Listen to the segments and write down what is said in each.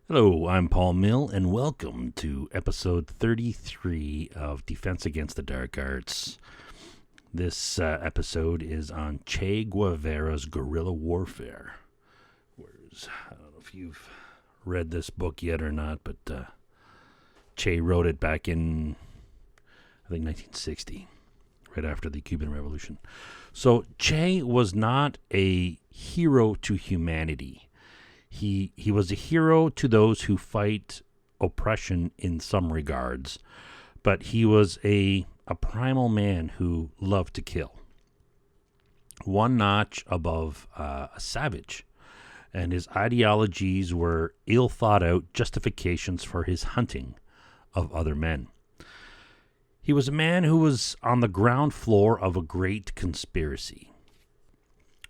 Hello, I'm Paul Miil, and welcome to episode 33 of Defense Against the Dark Arts. This episode is on Che Guevara's Guerrilla Warfare. I don't know if you've read this book yet or not, but Che wrote it back in, I think, 1960, right after the Cuban Revolution. So Che was not a hero to humanity. He was a hero to those who fight oppression in some regards, but he was a primal man who loved to kill. One notch above a savage, and his ideologies were ill-thought-out justifications for his hunting of other men. He was a man who was on the ground floor of a great conspiracy,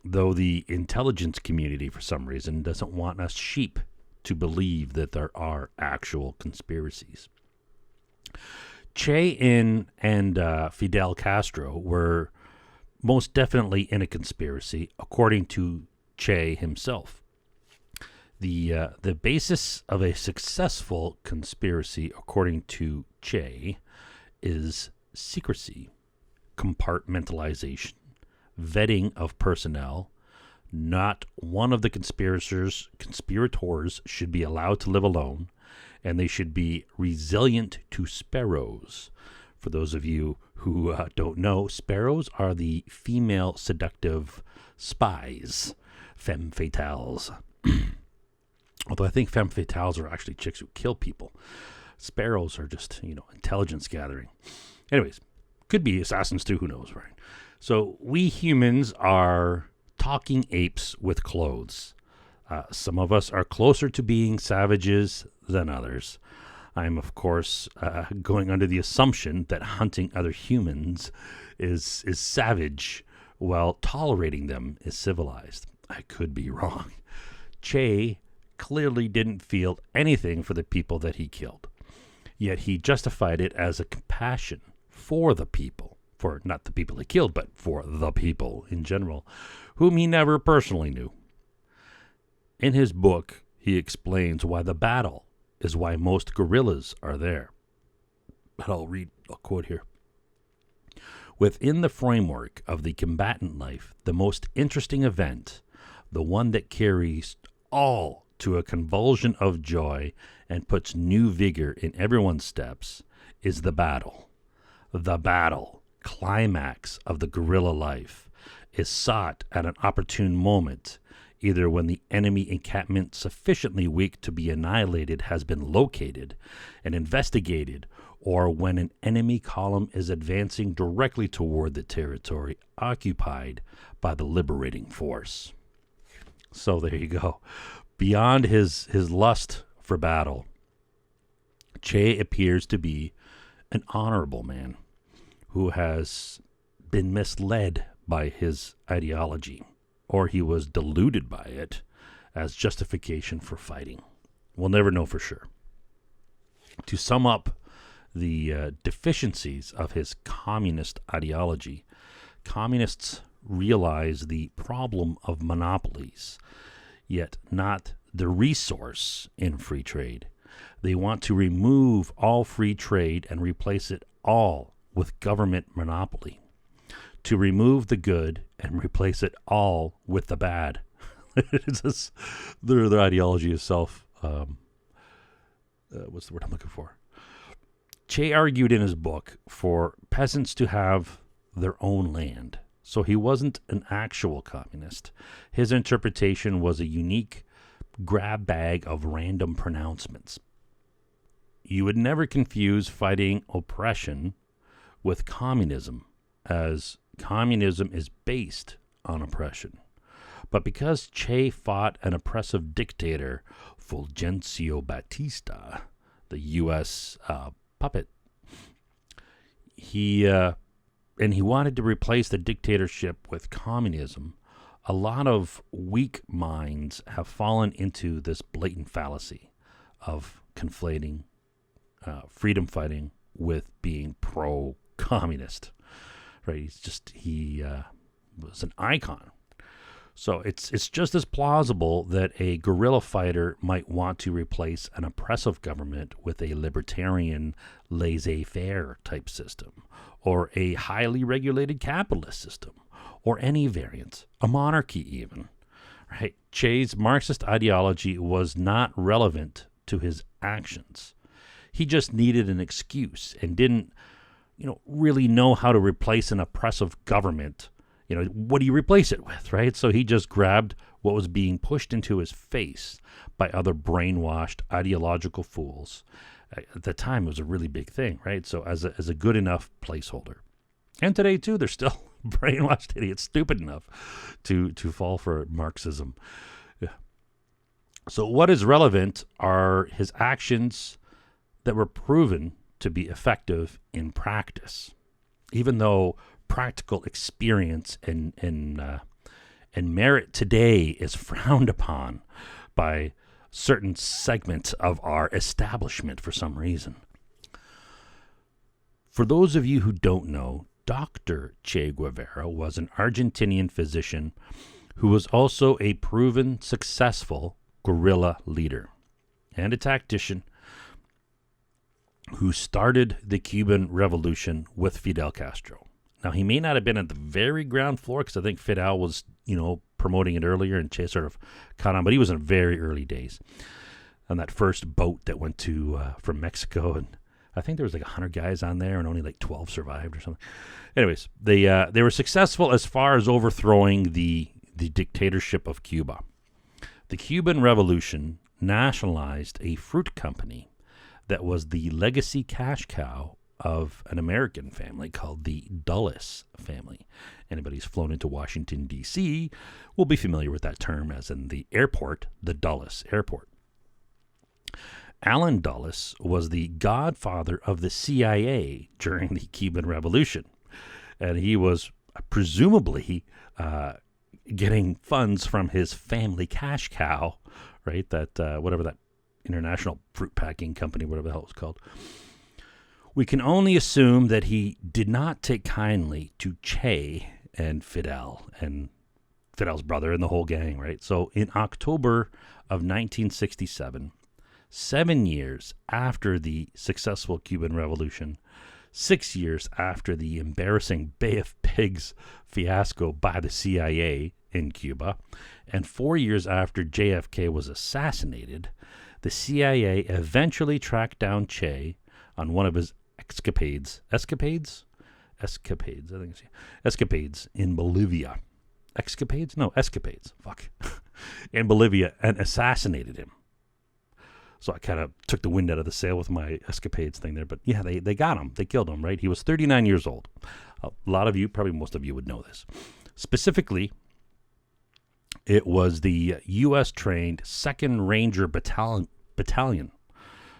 though the intelligence community, for some reason, doesn't want us sheep to believe that there are actual conspiracies. Che and Fidel Castro were most definitely in a conspiracy, according to Che himself. The basis of a successful conspiracy, according to Che, is secrecy, compartmentalization, vetting of personnel. Not one of the conspirators should be allowed to live alone, and they should be resilient to sparrows. For those of you who don't know, sparrows are the female seductive spies, femme fatales. Although I think femme fatales are actually chicks who kill people. Sparrows are just, intelligence gathering. Anyways, could be assassins too, who knows, right? So we humans are talking apes with clothes. Some of us are closer to being savages than others. I'm, of course, going under the assumption that hunting other humans is savage, while tolerating them is civilized. I could be wrong. Che clearly didn't feel anything for the people that he killed, yet he justified it as a compassion for the people. For not the people he killed, but for the people in general, whom he never personally knew. In his book, he explains why the battle is why most guerrillas are there. But I'll read a quote here. Within the framework of the combatant life, the most interesting event, the one that carries all to a convulsion of joy and puts new vigor in everyone's steps, is the battle. The battle, climax of the guerrilla life, is sought at an opportune moment, either when the enemy encampment sufficiently weak to be annihilated has been located and investigated, or when an enemy column is advancing directly toward the territory occupied by the liberating force. So there you go. Beyond his lust for battle, Che appears to be an honorable man who has been misled by his ideology, or he was deluded by it as justification for fighting. We'll never know for sure. To sum up the deficiencies of his communist ideology, communists realize the problem of monopolies, yet not the resource in free trade. They want to remove all free trade and replace it all with government monopoly, to remove the good and replace it all with the bad. It's just, their ideology is what's the word I'm looking for? Che argued in his book for peasants to have their own land. So he wasn't an actual communist. His interpretation was a unique grab bag of random pronouncements. You would never confuse fighting oppression with communism, as communism is based on oppression. But because Che fought an oppressive dictator, Fulgencio Batista, the U.S. Puppet, he wanted to replace the dictatorship with communism, a lot of weak minds have fallen into this blatant fallacy of conflating freedom fighting with being pro-communist. Right? He was an icon. So it's just as plausible that a guerrilla fighter might want to replace an oppressive government with a libertarian laissez-faire type system, or a highly regulated capitalist system, or any variant, a monarchy even. Right? Che's Marxist ideology was not relevant to his actions. He just needed an excuse and didn't, really know how to replace an oppressive government. What do you replace it with, right? So he just grabbed what was being pushed into his face by other brainwashed ideological fools. At the time, it was a really big thing, right? So as a good enough placeholder. And today, too, they're still brainwashed idiots, stupid enough to fall for Marxism. Yeah. So what is relevant are his actions that were proven to be effective in practice, even though practical experience and merit today is frowned upon by certain segments of our establishment for some reason. For those of you who don't know, Dr. Che Guevara was an Argentinian physician who was also a proven successful guerrilla leader and a tactician who started the Cuban Revolution with Fidel Castro. Now, he may not have been at the very ground floor because I think Fidel was, promoting it earlier and Che sort of caught on, but he was in very early days on that first boat that went to from Mexico, and I think there was like 100 guys on there and only like 12 survived or something. Anyways, they were successful as far as overthrowing the dictatorship of Cuba. The Cuban Revolution nationalized a fruit company that was the legacy cash cow of an American family called the Dulles family. Anybody who's flown into Washington, D.C. will be familiar with that term, as in the airport, the Dulles Airport. Allen Dulles was the godfather of the CIA during the Cuban Revolution, and he was presumably getting funds from his family cash cow, right? That whatever that international fruit packing company, whatever the hell it was called. We can only assume that he did not take kindly to Che and Fidel and Fidel's brother and the whole gang, right? So in October of 1967, 7 years after the successful Cuban Revolution, 6 years after the embarrassing Bay of Pigs fiasco by the CIA in Cuba, and 4 years after JFK was assassinated, the CIA eventually tracked down Che on one of his escapades in Bolivia. Escapades, fuck. In Bolivia, and assassinated him. So I kind of took the wind out of the sail with my escapades thing there. But yeah, they got him. They killed him, right? He was 39 years old. A lot of you, probably most of you would know this. Specifically, it was the U.S.-trained 2nd Ranger Battalion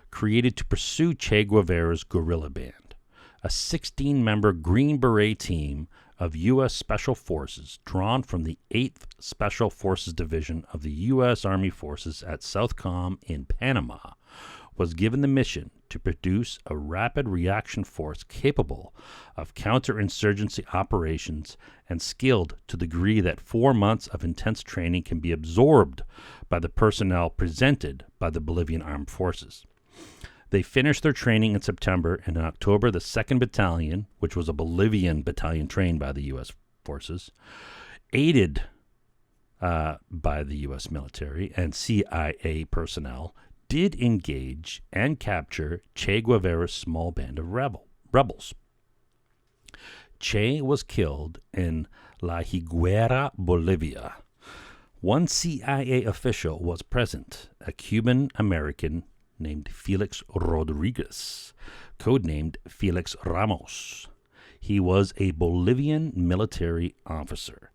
created to pursue Che Guevara's guerrilla band, a 16-member Green Beret team of U.S. Special Forces drawn from the 8th Special Forces Division of the U.S. Army Forces at Southcom in Panama, was given the mission to produce a rapid reaction force capable of counterinsurgency operations and skilled to the degree that 4 months of intense training can be absorbed by the personnel presented by the Bolivian Armed Forces. They finished their training in September, and in October, the 2nd Battalion, which was a Bolivian battalion trained by the U.S. forces, aided by the U.S. military and CIA personnel, did engage and capture Che Guevara's small band of rebels. Che was killed in La Higuera, Bolivia. One CIA official was present, a Cuban-American named Felix Rodriguez, codenamed Felix Ramos. He was a Bolivian military officer.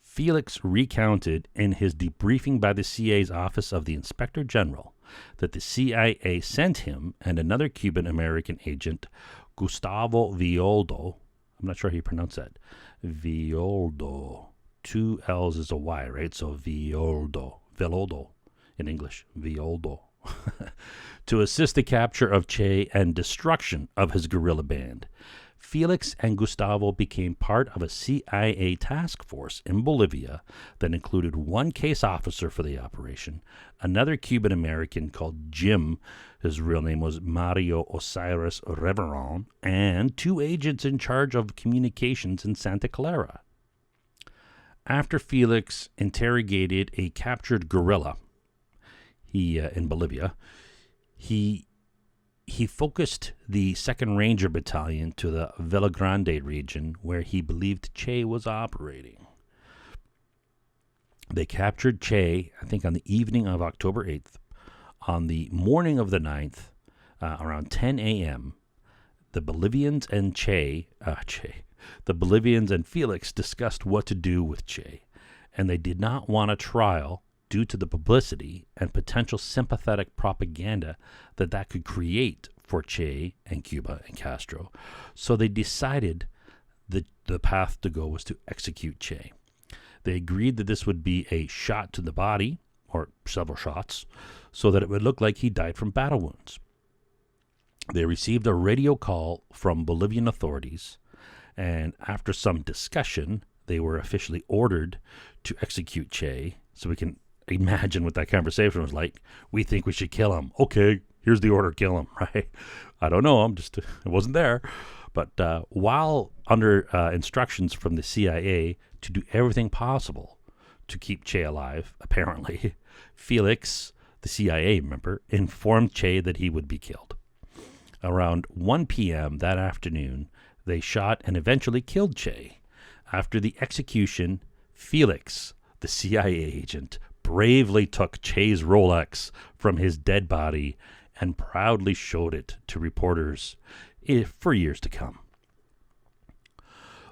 Felix recounted in his debriefing by the CIA's Office of the Inspector General that the CIA sent him and another Cuban-American agent, Gustavo Violdo, I'm not sure how you pronounce that, Violdo, 2 L's is a Y, right? So Violdo in English, Violdo, to assist the capture of Che and destruction of his guerrilla band. Felix and Gustavo became part of a CIA task force in Bolivia that included one case officer for the operation, another Cuban American called Jim, his real name was Mario Osiris Reveron, and 2 agents in charge of communications in Santa Clara. After Felix interrogated a captured guerrilla in Bolivia, he focused the 2nd Ranger Battalion to the Villa Grande region where he believed Che was operating. They captured Che, I think, on the evening of October 8th. On the morning of the 9th, around 10 a.m., the Bolivians and the Bolivians and Felix discussed what to do with Che, and they did not want a trial due to the publicity and potential sympathetic propaganda that could create for Che and Cuba and Castro. So they decided the path to go was to execute Che. They agreed that this would be a shot to the body, or several shots, so that it would look like he died from battle wounds. They received a radio call from Bolivian authorities, and after some discussion, they were officially ordered to execute Che. So we can imagine what that conversation was like. We think we should kill him. Okay, here's the order, kill him, right? I don't know, I wasn't there. But while under instructions from the CIA to do everything possible to keep Che alive, apparently, Felix, the CIA member, informed Che that he would be killed. Around 1 p.m. that afternoon, they shot and eventually killed Che. After the execution, Felix, the CIA agent, bravely took Che's Rolex from his dead body and proudly showed it to reporters for years to come.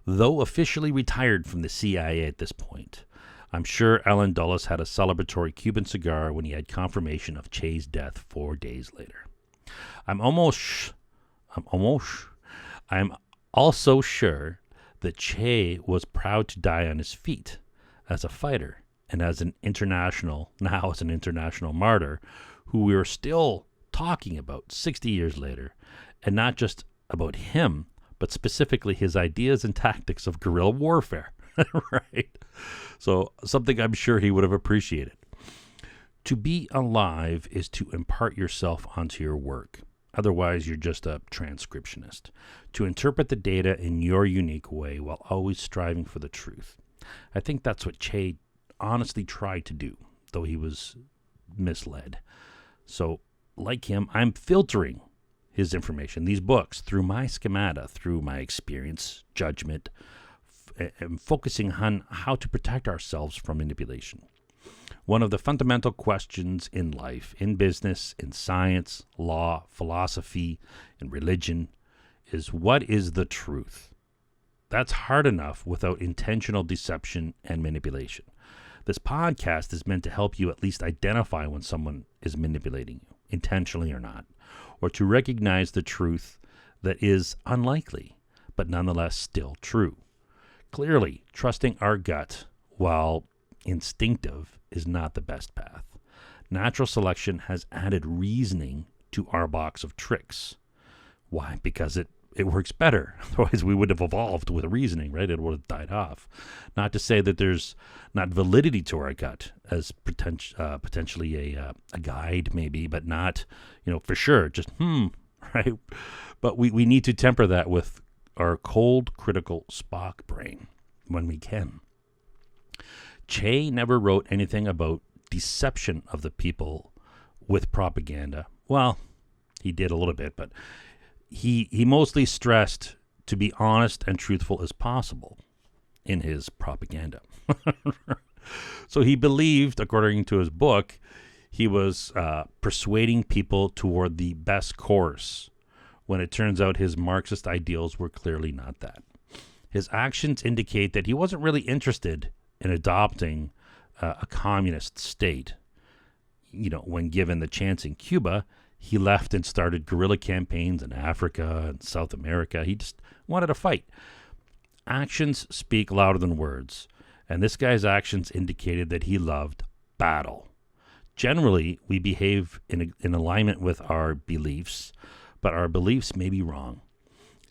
Though officially retired from the CIA at this point, I'm sure Allen Dulles had a celebratory Cuban cigar when he had confirmation of Che's death 4 days later. I'm also sure that Che was proud to die on his feet as a fighter and as an international martyr who we are still talking about 60 years later, and not just about him, but specifically his ideas and tactics of guerrilla warfare, right? So something I'm sure he would have appreciated. To be alive is to impart yourself onto your work. Otherwise, you're just a transcriptionist. To interpret the data in your unique way while always striving for the truth. I think that's what Che honestly tried to do, though he was misled. So, like him, I'm filtering his information, these books, through my schemata, through my experience, judgment, and focusing on how to protect ourselves from manipulation. One of the fundamental questions in life, in business, in science, law, philosophy, and religion is, what is the truth? That's hard enough without intentional deception and manipulation. This podcast is meant to help you at least identify when someone is manipulating you, intentionally or not, or to recognize the truth that is unlikely, but nonetheless still true. Clearly, trusting our gut while instinctive is not the best path. Natural selection has added reasoning to our box of tricks. Why? Because it works better. Otherwise, we would have evolved with reasoning, right? It would have died off. Not to say that there's not validity to our gut as potentially a guide, maybe, but not, for sure, just, right? But we need to temper that with our cold, critical Spock brain when we can. Che never wrote anything about deception of the people with propaganda. Well, he did a little bit, but he mostly stressed to be honest and truthful as possible in his propaganda. So he believed, according to his book, he was persuading people toward the best course, when it turns out his Marxist ideals were clearly not that. His actions indicate that he wasn't really interested in adopting a communist state. When given the chance in Cuba, he left and started guerrilla campaigns in Africa and South America. He just wanted to fight. Actions speak louder than words, and this guy's actions indicated that he loved battle. Generally, we behave in alignment with our beliefs, but our beliefs may be wrong.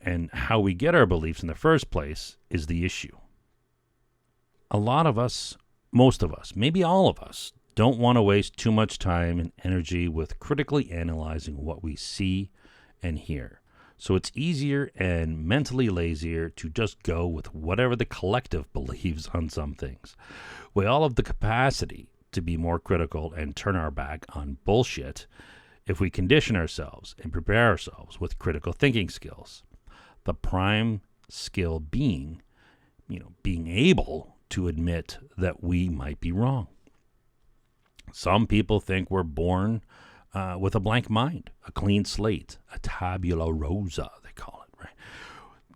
And how we get our beliefs in the first place is the issue. A lot of us, most of us, maybe all of us, don't want to waste too much time and energy with critically analyzing what we see and hear. So it's easier and mentally lazier to just go with whatever the collective believes on some things. We all have the capacity to be more critical and turn our back on bullshit if we condition ourselves and prepare ourselves with critical thinking skills. The prime skill being, being able to admit that we might be wrong. Some people think we're born with a blank mind, a clean slate, a tabula rasa, they call it, right?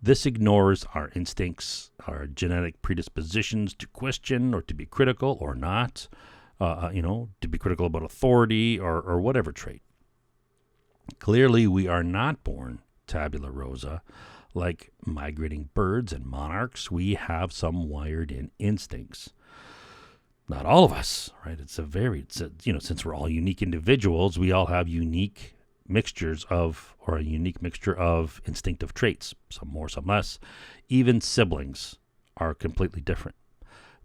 This ignores our instincts, our genetic predispositions to question or to be critical or not, to be critical about authority or whatever trait. Clearly, we are not born tabula rasa. Like migrating birds and monarchs, we have some wired-in instincts. Not all of us, right? Since we're all unique individuals, we all have unique mixture of instinctive traits, some more, some less. Even siblings are completely different.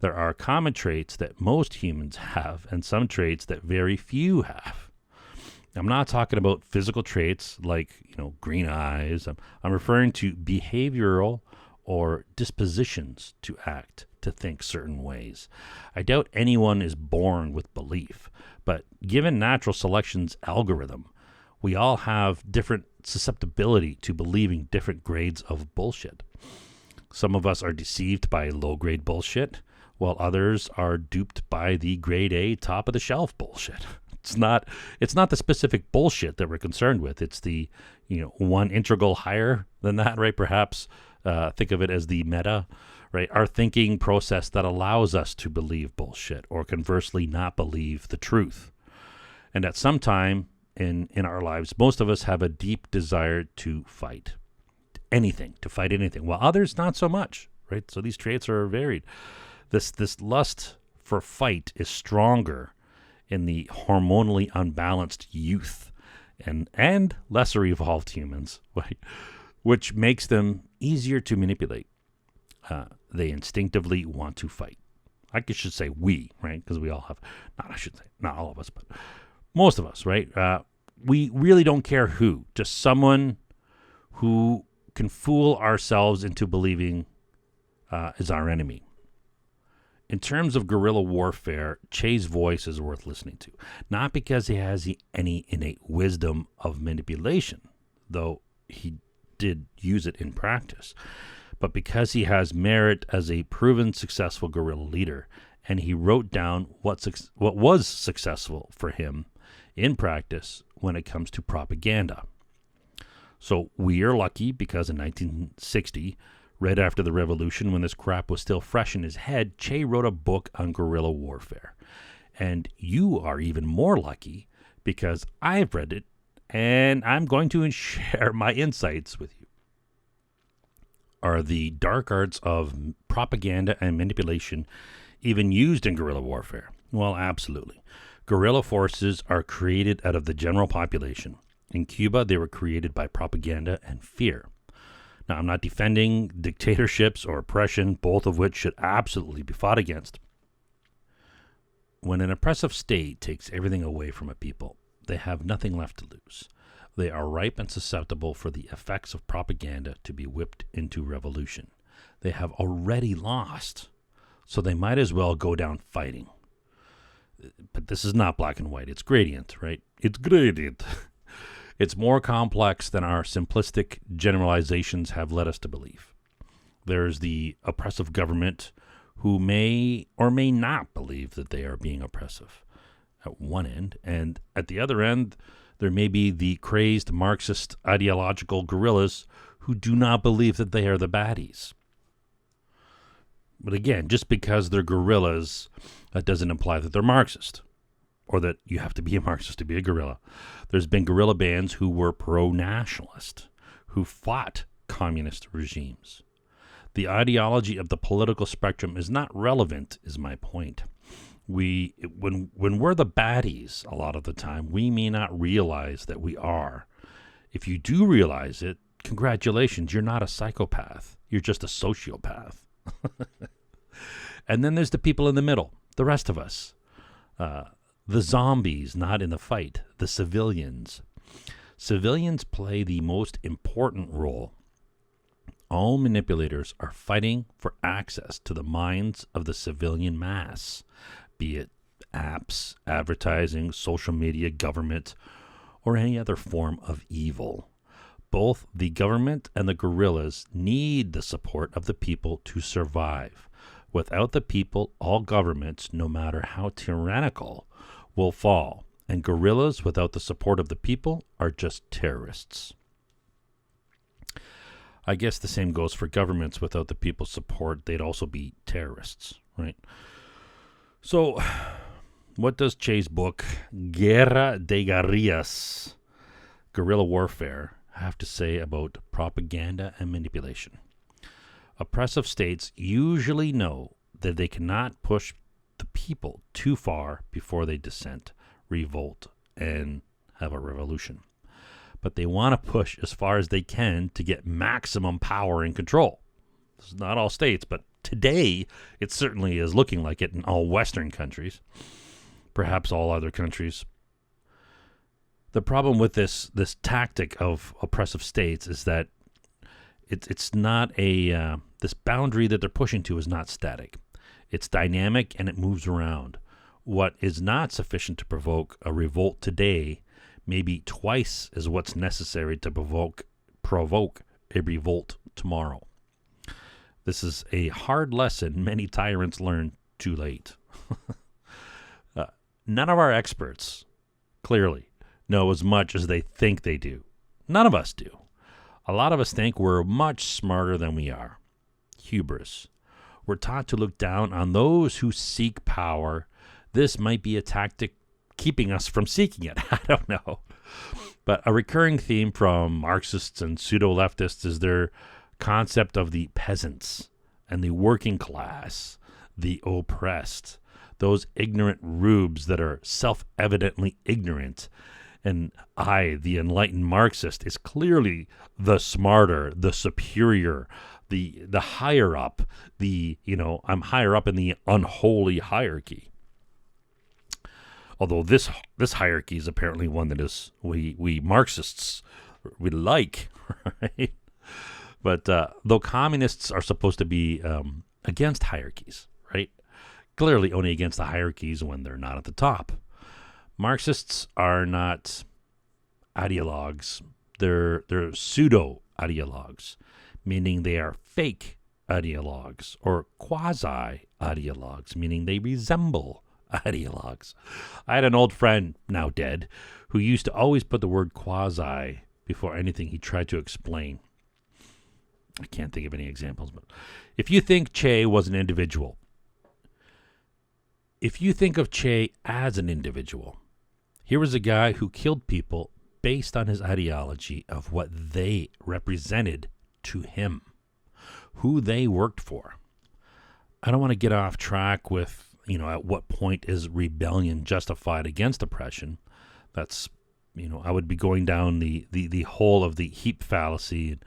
There are common traits that most humans have and some traits that very few have. I'm not talking about physical traits like, green eyes. I'm referring to behavioral or dispositions to act, to think certain ways. I doubt anyone is born with belief, but given natural selection's algorithm, we all have different susceptibility to believing different grades of bullshit. Some of us are deceived by low-grade bullshit, while others are duped by the grade A, top-of-the-shelf bullshit. It's not the specific bullshit that we're concerned with. It's the, one integral higher than that, right? Perhaps think of it as the meta, right? Our thinking process that allows us to believe bullshit or conversely not believe the truth. And at some time in our lives, most of us have a deep desire to fight anything, while others not so much, right? So these traits are varied. This lust for fight is stronger in the hormonally unbalanced youth and lesser evolved humans, right? Which makes them easier to manipulate. They instinctively want to fight. I should say we, right? Because we all have, not all of us, but most of us, right? We really don't care who, just someone who can fool ourselves into believing is our enemy. In terms of guerrilla warfare, Che's voice is worth listening to. Not because he has any innate wisdom of manipulation, though he did use it in practice, but because he has merit as a proven successful guerrilla leader, and he wrote down what was successful for him in practice when it comes to propaganda. So we are lucky because in 1960, right after the revolution, when this crap was still fresh in his head, Che wrote a book on guerrilla warfare. And you are even more lucky because I've read it and I'm going to share my insights with you. Are the dark arts of propaganda and manipulation even used in guerrilla warfare? Well, absolutely. Guerrilla forces are created out of the general population. In Cuba, they were created by propaganda and fear. Now, I'm not defending dictatorships or oppression, both of which should absolutely be fought against. When an oppressive state takes everything away from a people, they have nothing left to lose. They are ripe and susceptible for the effects of propaganda to be whipped into revolution. They have already lost, so they might as well go down fighting. But this is not black and white. It's gradient, right? It's gradient. It's more complex than our simplistic generalizations have led us to believe. There's the oppressive government who may or may not believe that they are being oppressive at one end, and at the other end, there may be the crazed Marxist ideological guerrillas who do not believe that they are the baddies. But again, just because they're guerrillas, that doesn't imply that they're Marxist, or that you have to be a Marxist to be a guerrilla. There's been guerrilla bands who were pro-nationalist, who fought communist regimes. The ideology of the political spectrum is not relevant, is my point. When we're the baddies, a lot of the time, we may not realize that we are. If you do realize it, congratulations, you're not a psychopath. You're just a sociopath. And then there's the people in the middle, the rest of us. The zombies not in the fight, the civilians. Civilians play the most important role. All manipulators are fighting for access to the minds of the civilian mass, be it apps, advertising, social media, government, or any other form of evil. Both the government and the guerrillas need the support of the people to survive. Without the people, all governments, no matter how tyrannical, will fall. And guerrillas without the support of the people are just terrorists. I guess the same goes for governments. Without the people's support, they'd also be terrorists, right? So, what does Che's book, Guerra de Guerrillas, Guerrilla Warfare, have to say about propaganda and manipulation? Oppressive states usually know that they cannot push the people too far before they dissent, revolt, and have a revolution. But they want to push as far as they can to get maximum power and control. This is not all states, but today it certainly is looking like it in all Western countries, perhaps all other countries. The problem with this tactic of oppressive states is that it's not this boundary that they're pushing to is not static. It's dynamic and it moves around. What is not sufficient to provoke a revolt today may be twice as what's necessary to provoke a revolt tomorrow. This is a hard lesson many tyrants learn too late. None of our experts, clearly, know as much as they think they do. None of us do. A lot of us think we're much smarter than we are. Hubris. We're taught to look down on those who seek power. This might be a tactic keeping us from seeking it. I don't know. But a recurring theme from Marxists and pseudo-leftists is their concept of the peasants and the working class, the oppressed, those ignorant rubes that are self-evidently ignorant. And I, the enlightened Marxist, is clearly the smarter, the superior, the higher up, I'm higher up in the unholy hierarchy. Although this hierarchy is apparently one that is we Marxists we like, right? But though communists are supposed to be against hierarchies, right? Clearly only against the hierarchies when they're not at the top. Marxists are not ideologues. They're pseudo-ideologues, meaning they are fake ideologues, or quasi-ideologues, meaning they resemble ideologues. I had an old friend, now dead, who used to always put the word quasi before anything he tried to explain. I can't think of any examples, but if you think Che was an individual, if you think of Che as an individual, here was a guy who killed people based on his ideology of what they represented to him, who they worked for. I don't want to get off track with, at what point is rebellion justified against oppression. That's, I would be going down the hole of the heap fallacy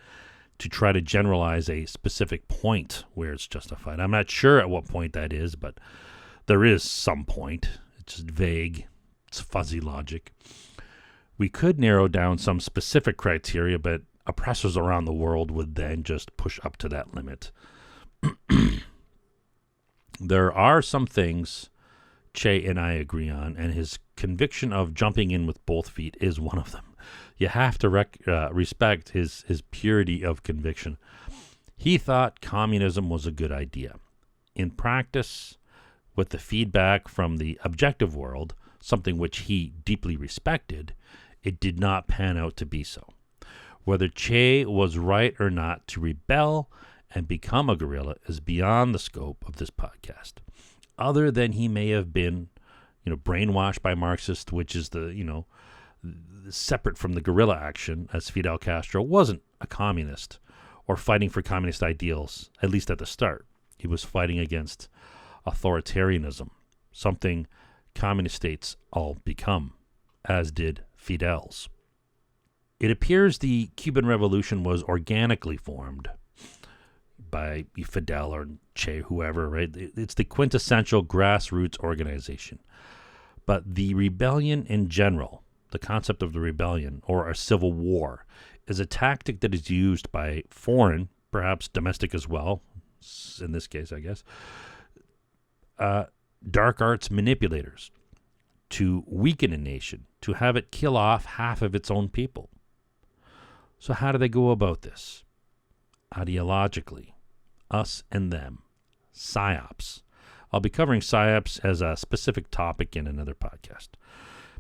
to try to generalize a specific point where it's justified. I'm not sure at what point that is, but there is some point. It's just vague. It's fuzzy logic. We could narrow down some specific criteria, but oppressors around the world would then just push up to that limit. There are some things Che and I agree on, and his conviction of jumping in with both feet is one of them. You have to respect his purity of conviction. He thought communism was a good idea. In practice, with the feedback from the objective world, something which he deeply respected, it did not pan out to be so. Whether Che was right or not to rebel and become a guerrilla is beyond the scope of this podcast. Other than he may have been, brainwashed by Marxists, which is separate from the guerrilla action, as Fidel Castro wasn't a communist or fighting for communist ideals, at least at the start. He was fighting against authoritarianism, something communist states all become, as did Fidel's. it appears the Cuban Revolution was organically formed by Fidel or Che, whoever, right? It's the quintessential grassroots organization. But the rebellion in general, the concept of the rebellion or a civil war, is a tactic that is used by foreign, perhaps domestic as well, in this case, I guess, dark arts manipulators to weaken a nation, to have it kill off half of its own people. So how do they go about this? Ideologically, us and them, psyops. I'll be covering psyops as a specific topic in another podcast.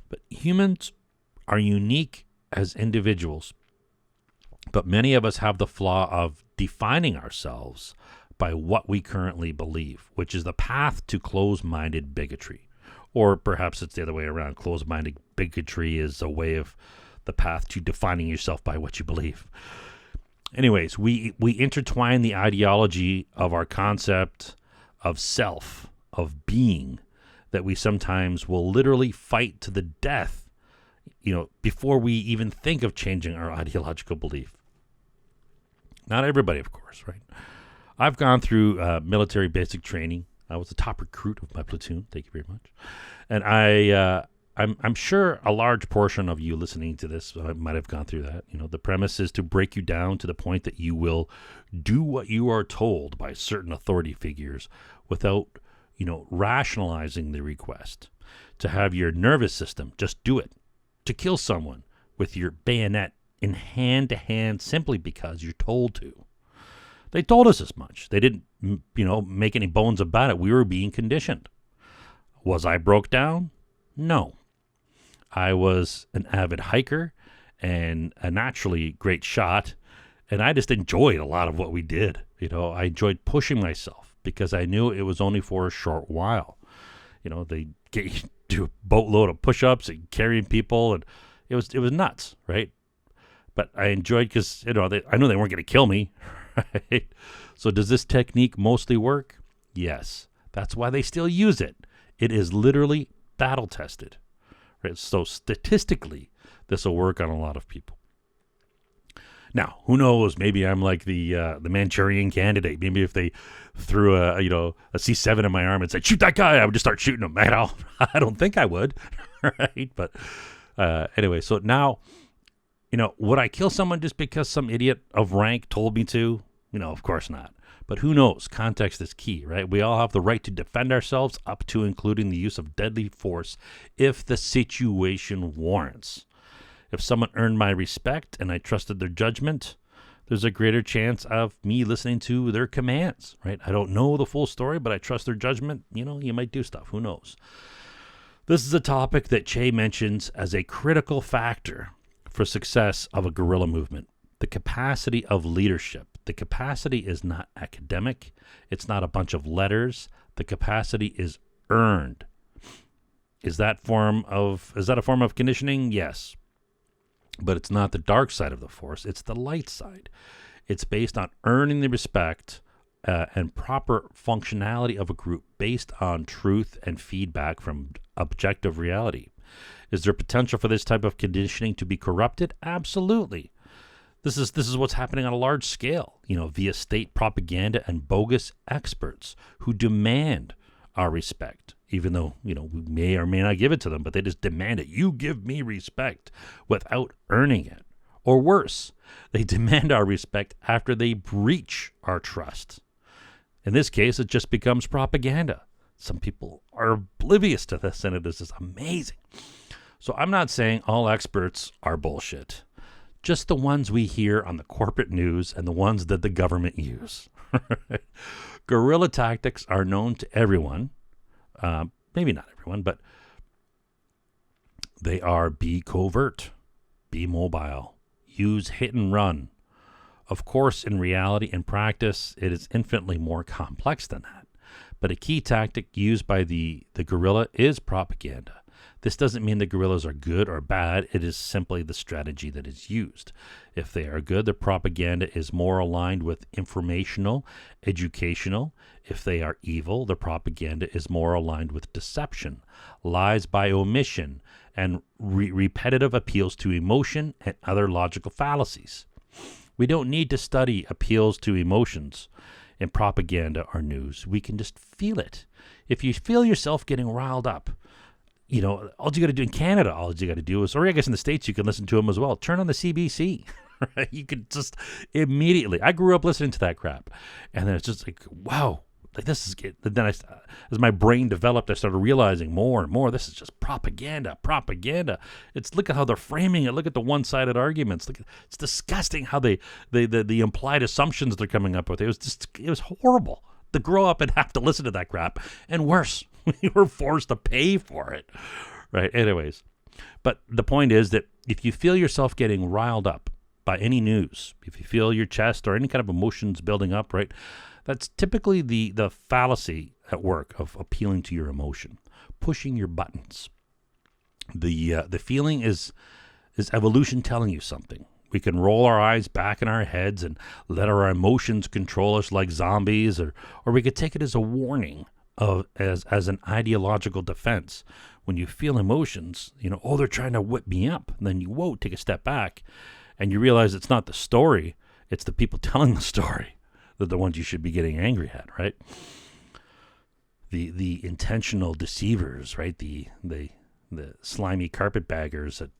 But humans are unique as individuals, but many of us have the flaw of defining ourselves by what we currently believe, which is the path to closed-minded bigotry. Or perhaps it's the other way around. Closed-minded bigotry is a way of the path to defining yourself by what you believe. Anyways, we intertwine the ideology of our concept of self, of being, that we sometimes will literally fight to the death, before we even think of changing our ideological belief. Not everybody, of course, right? I've gone through military basic training. I was the top recruit of my platoon. Thank you very much. And I'm sure a large portion of you listening to this might have gone through that. The premise is to break you down to the point that you will do what you are told by certain authority figures without, rationalizing the request. To have your nervous system just do it. To kill someone with your bayonet in hand to hand simply because you're told to. They told us as much. They didn't, make any bones about it. We were being conditioned. Was I broke down? No. I was an avid hiker and a naturally great shot, and I just enjoyed a lot of what we did. I enjoyed pushing myself because I knew it was only for a short while. They get you to do a boatload of push-ups and carrying people, and it was nuts, right? But I enjoyed because, I know they weren't going to kill me, right? So does this technique mostly work? Yes. That's why they still use it. It is literally battle-tested. Right? So statistically, this will work on a lot of people. Now, who knows? Maybe I'm like the Manchurian Candidate. Maybe if they threw a C7 in my arm and said, shoot that guy, I would just start shooting him. I don't think I would, right? But anyway, so now, would I kill someone just because some idiot of rank told me to? Of course not. But who knows? Context is key, right? We all have the right to defend ourselves up to including the use of deadly force if the situation warrants. If someone earned my respect and I trusted their judgment, there's a greater chance of me listening to their commands, right? I don't know the full story, but I trust their judgment. You might do stuff. Who knows? This is a topic that Che mentions as a critical factor for success of a guerrilla movement. The capacity of leadership. The capacity is not academic. It's not a bunch of letters. The capacity is earned. Is that a form of conditioning? Yes. But it's not the dark side of the force. It's the light side. It's based on earning the respect and proper functionality of a group based on truth and feedback from objective reality. Is there potential for this type of conditioning to be corrupted? Absolutely. This is what's happening on a large scale, via state propaganda and bogus experts who demand our respect, even though, we may or may not give it to them, but they just demand it. You give me respect without earning it. Or worse, they demand our respect after they breach our trust. In this case, it just becomes propaganda. Some people are oblivious to this, and it is just amazing. So I'm not saying all experts are bullshit. Just the ones we hear on the corporate news and the ones that the government use. Guerrilla tactics are known to everyone. Maybe not everyone, but they are be covert, be mobile, use hit and run. Of course, in reality and practice, it is infinitely more complex than that. But a key tactic used by the guerrilla is propaganda. This doesn't mean the guerrillas are good or bad. It is simply the strategy that is used. If they are good, the propaganda is more aligned with informational, educational. If they are evil, the propaganda is more aligned with deception, lies by omission, and repetitive appeals to emotion and other logical fallacies. We don't need to study appeals to emotions in propaganda or news. We can just feel it. If you feel yourself getting riled up, all you got to do in Canada, all you got to do is, or I guess in the States, you can listen to them as well. Turn on the CBC. Right? You could just immediately. I grew up listening to that crap, and then it's just like, wow, like this is good. Then as my brain developed, I started realizing more and more. This is just propaganda. It's look at how they're framing it. Look at the one-sided arguments. It's disgusting how the implied assumptions they're coming up with. It was horrible to grow up and have to listen to that crap, and worse, we were forced to pay for it. Right? Anyways, but the point is that if you feel yourself getting riled up by any news, if you feel your chest or any kind of emotions building up, right, that's typically the fallacy at work of appealing to your emotion, pushing your buttons. The feeling is evolution telling you something. We can roll our eyes back in our heads and let our emotions control us like zombies, or we could take it as a warning as an ideological defense. When you feel emotions, they're trying to whip me up. And then you take a step back, and you realize it's not the story, it's the people telling the story. They're the ones you should be getting angry at, right? The intentional deceivers, right? The slimy carpetbaggers that,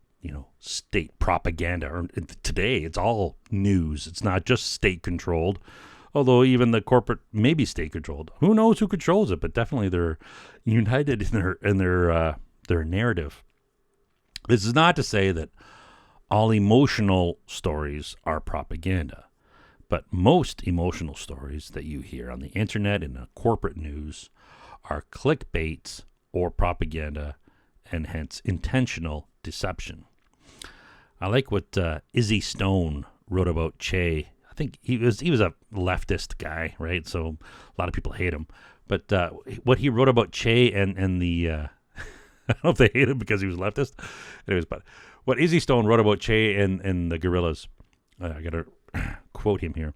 state propaganda. Or today, it's all news. It's not just state-controlled, although even the corporate may be state-controlled. Who knows who controls it? But definitely they're united in their narrative. This is not to say that all emotional stories are propaganda, but most emotional stories that you hear on the internet and the corporate news are clickbait or propaganda, and hence intentional deception. I like what Izzy Stone wrote about Che. I think he was a leftist guy, right? So a lot of people hate him. But what he wrote about Che and the I don't know if they hate him because he was leftist. Anyways, but what Izzy Stone wrote about Che and the guerrillas, I got to quote him here.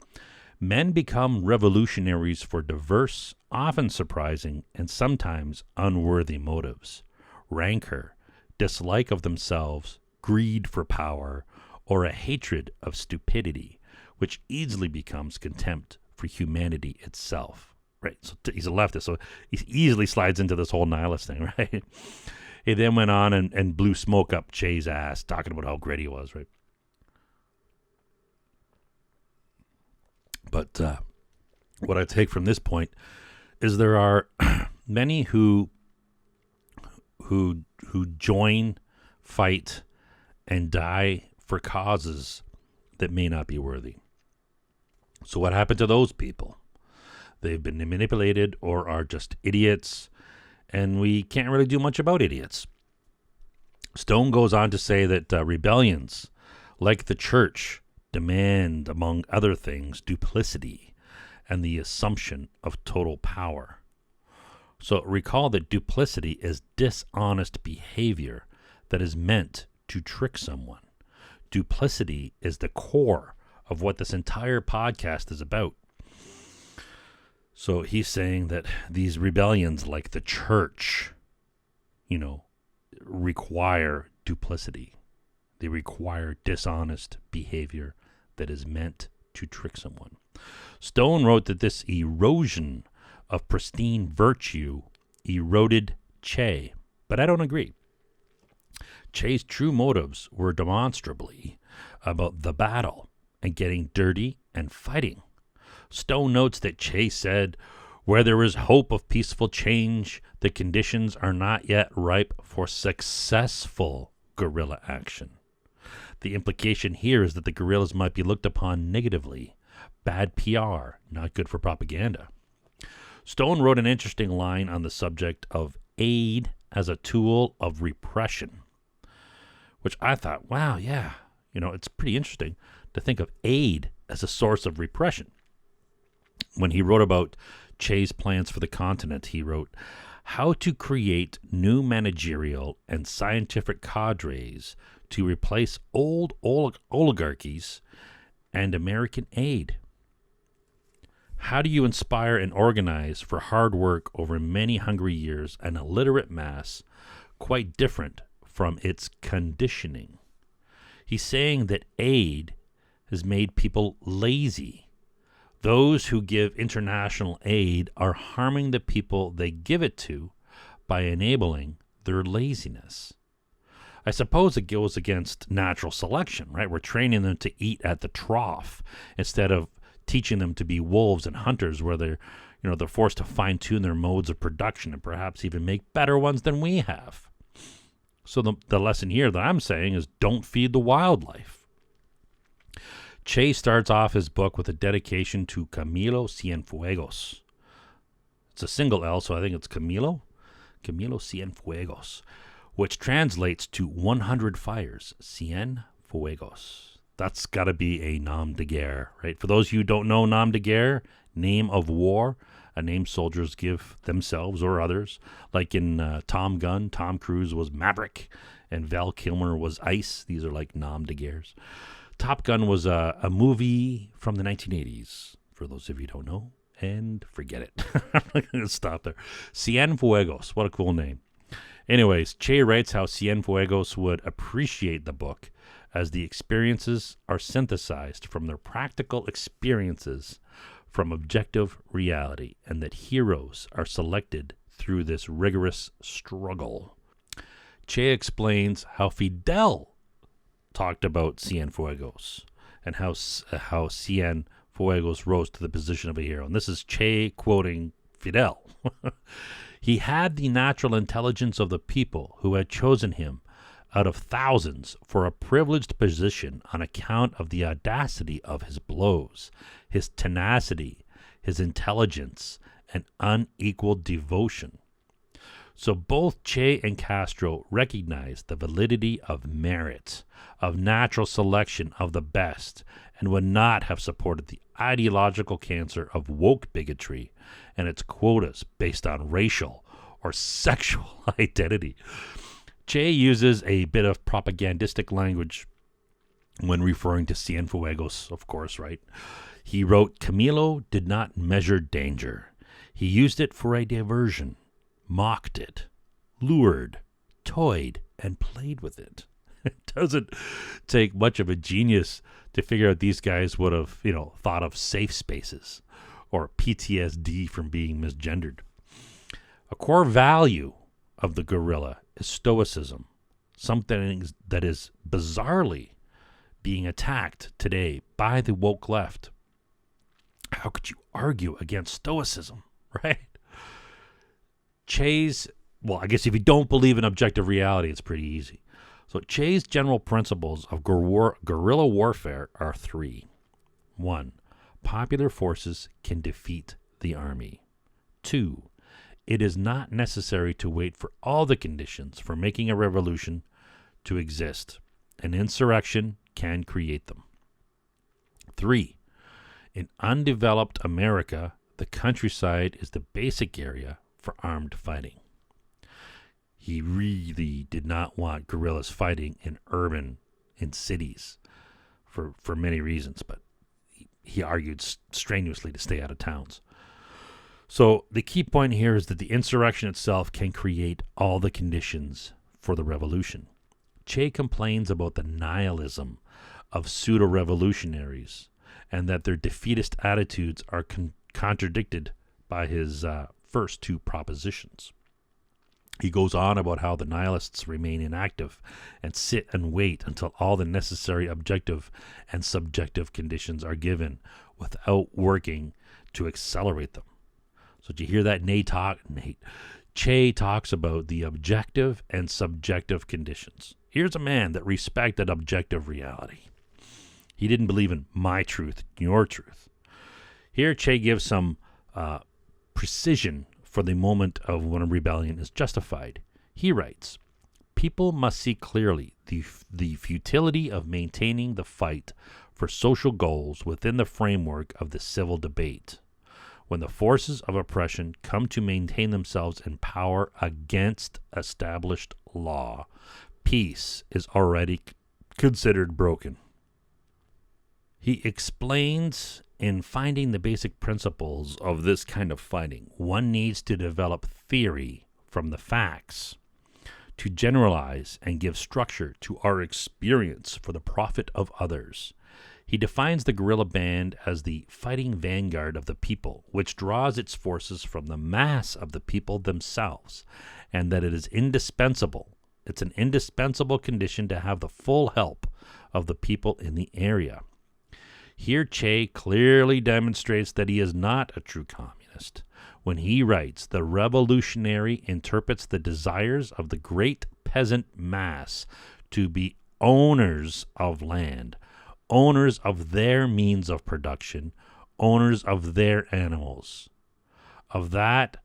Men become revolutionaries for diverse, often surprising, and sometimes unworthy motives. Rancor, dislike of themselves, greed for power, or a hatred of stupidity, which easily becomes contempt for humanity itself. Right? So he's a leftist, so he easily slides into this whole nihilist thing, right? He then went on and blew smoke up Che's ass, talking about how great he was, right? But what I take from this point is there are many who join, fight, and die for causes that may not be worthy. So what happened to those people? They've been manipulated or are just idiots, and we can't really do much about idiots. Stone goes on to say that rebellions, like the church, demand, among other things, duplicity and the assumption of total power. So recall that duplicity is dishonest behavior that is meant to trick someone. Duplicity is the core of what this entire podcast is about. So he's saying that these rebellions, like the church, require duplicity. They require dishonest behavior that is meant to trick someone. Stone wrote that this erosion of pristine virtue eroded Che, but I don't agree. Che's true motives were demonstrably about the battle and getting dirty and fighting. Stone notes that Che said, "Where there is hope of peaceful change, the conditions are not yet ripe for successful guerrilla action." The implication here is that the guerrillas might be looked upon negatively. Bad PR, not good for propaganda. Stone wrote an interesting line on the subject of aid as a tool of repression, which I thought, wow, yeah, it's pretty interesting to think of aid as a source of repression. When he wrote about Che's plans for the continent, he wrote, "How to create new managerial and scientific cadres to replace old oligarchies and American aid. How do you inspire and organize for hard work over many hungry years and a literate mass, quite different from its conditioning. He's saying that aid has made people lazy. Those who give international aid are harming the people they give it to by enabling their laziness. I suppose it goes against natural selection, right? We're training them to eat at the trough instead of teaching them to be wolves and hunters, where they're forced to fine-tune their modes of production and perhaps even make better ones than we have. So the lesson here that I'm saying is don't feed the wildlife. Che starts off his book with a dedication to Camilo Cienfuegos. It's a single L, so I think it's Camilo Cienfuegos, which translates to 100 fires, Cien Fuegos. That's got to be a nom de guerre, right? For those of you who don't know nom de guerre, name of war, a name soldiers give themselves or others. Like in Tom Gun, Tom Cruise was Maverick, and Val Kilmer was Ice. These are like nom de guerres. Top Gun was a movie from the 1980s, for those of you who don't know, and forget it. I'm not going to stop there. Cienfuegos, what a cool name. Anyways, Che writes how Cienfuegos would appreciate the book as the experiences are synthesized from their practical experiences from objective reality, and that heroes are selected through this rigorous struggle. Che explains how Fidel talked about Cienfuegos and how Cienfuegos rose to the position of a hero. And this is Che quoting Fidel. He had the natural intelligence of the people who had chosen him out of thousands for a privileged position on account of the audacity of his blows, his tenacity, his intelligence, and unequaled devotion. So both Che and Castro recognized the validity of merit, of natural selection of the best, and would not have supported the ideological cancer of woke bigotry and its quotas based on racial or sexual identity. Che uses a bit of propagandistic language when referring to Cienfuegos, of course, right? He wrote, Camilo did not measure danger. He used it for a diversion, mocked it, lured, toyed, and played with it. It doesn't take much of a genius to figure out these guys would have, thought of safe spaces or PTSD from being misgendered. A core value of the guerrilla is stoicism, something that is bizarrely being attacked today by the woke left. How could you argue against stoicism, right? Che's, I guess if you don't believe in objective reality, it's pretty easy. So Che's general principles of guerrilla warfare are three. 1, popular forces can defeat the army. 2, it is not necessary to wait for all the conditions for making a revolution to exist. An insurrection can create them. 3, in undeveloped America, the countryside is the basic area for armed fighting. He really did not want guerrillas fighting in cities for many reasons, but he argued strenuously to stay out of towns. So the key point here is that the insurrection itself can create all the conditions for the revolution. Che complains about the nihilism of pseudo-revolutionaries and that their defeatist attitudes are contradicted by his first two propositions. He goes on about how the nihilists remain inactive and sit and wait until all the necessary objective and subjective conditions are given without working to accelerate them. So do you hear that Nate? Che talks about the objective and subjective conditions. Here's a man that respected objective reality. He didn't believe in my truth, your truth. Here Che gives some precision for the moment of when a rebellion is justified. He writes, people must see clearly the futility of maintaining the fight for social goals within the framework of the civil debate. When the forces of oppression come to maintain themselves in power against established law, peace is already considered broken. He explains, in finding the basic principles of this kind of fighting, one needs to develop theory from the facts. to generalize and give structure to our experience for the profit of others. He defines the guerrilla band as the fighting vanguard of the people, which draws its forces from the mass of the people themselves, and that it is indispensable. It's an indispensable condition to have the full help of the people in the area. Here Che clearly demonstrates that he is not a true communist. When he writes, the revolutionary interprets the desires of the great peasant mass to be owners of land, owners of their means of production, owners of their animals, of that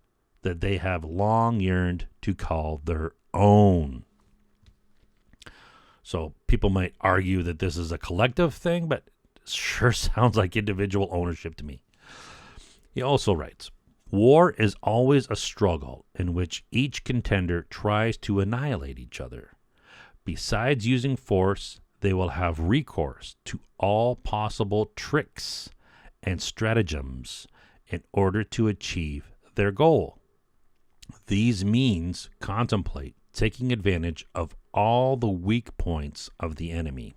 they have long yearned to call their own. So people might argue that this is a collective thing, but it sure sounds like individual ownership to me. He also writes, war is always a struggle in which each contender tries to annihilate each other. Besides using force, they will have recourse to all possible tricks and stratagems in order to achieve their goal. These means contemplate taking advantage of all the weak points of the enemy.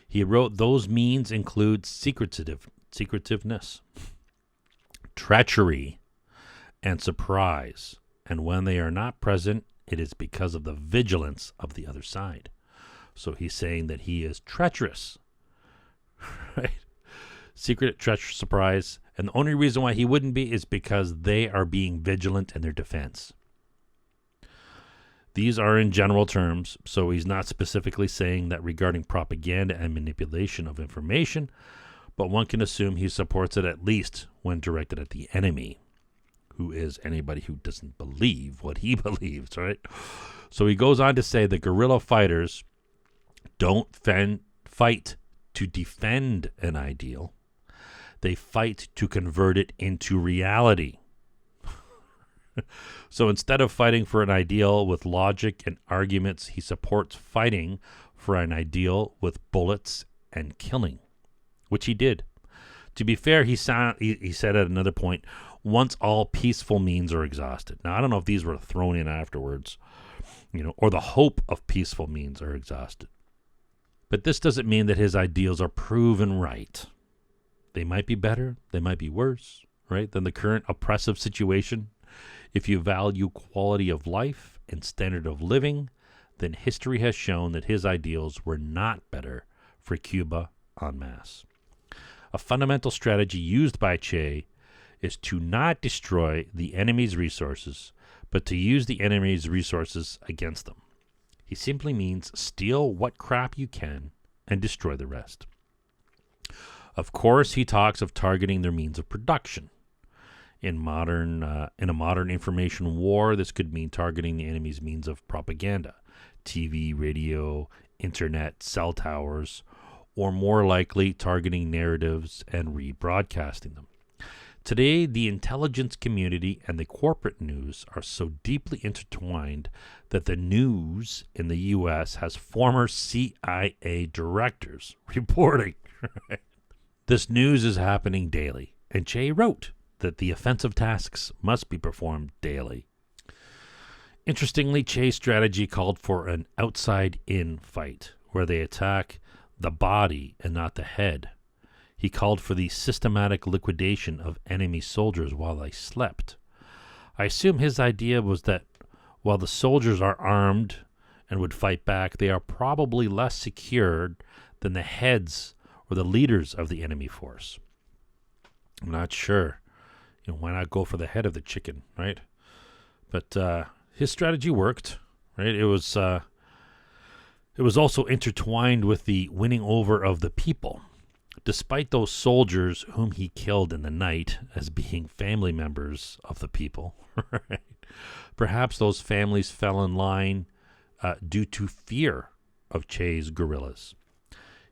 He wrote those means include secretiveness, treachery, and surprise, and when they are not present, it is because of the vigilance of the other side. So he's saying that he is treacherous, right? Secret, treacherous, surprise, and the only reason why he wouldn't be is because they are being vigilant in their defense. These are in general terms, so he's not specifically saying that regarding propaganda and manipulation of information, but one can assume he supports it at least when directed at the enemy, who is anybody who doesn't believe what he believes, right? So he goes on to say that guerrilla fighters don't fight to defend an ideal. They fight to convert it into reality. So instead of fighting for an ideal with logic and arguments, he supports fighting for an ideal with bullets and killing, which he did. To be fair, he said at another point, once all peaceful means are exhausted. Now, I don't know if these were thrown in afterwards, or the hope of peaceful means are exhausted. But this doesn't mean that his ideals are proven right. They might be better, they might be worse, right, than the current oppressive situation. If you value quality of life and standard of living, then history has shown that his ideals were not better for Cuba en masse. A fundamental strategy used by Che is to not destroy the enemy's resources, but to use the enemy's resources against them. He simply means steal what crap you can and destroy the rest. Of course, he talks of targeting their means of production. In a modern information war, this could mean targeting the enemy's means of propaganda, TV, radio, internet, cell towers, or more likely targeting narratives and rebroadcasting them. Today, the intelligence community and the corporate news are so deeply intertwined that the news in the U.S. has former CIA directors reporting. This news is happening daily, and Che wrote that the offensive tasks must be performed daily. Interestingly, Che's strategy called for an outside-in fight, where they attack the body and not the head. He called for the systematic liquidation of enemy soldiers while they slept. I assume his idea was that while the soldiers are armed and would fight back, they are probably less secured than the heads or the leaders of the enemy force. I'm not sure. Why not go for the head of the chicken, right? But his strategy worked, right? It was also intertwined with the winning over of the people. Despite those soldiers whom he killed in the night as being family members of the people, right? Perhaps those families fell in line due to fear of Che's guerrillas.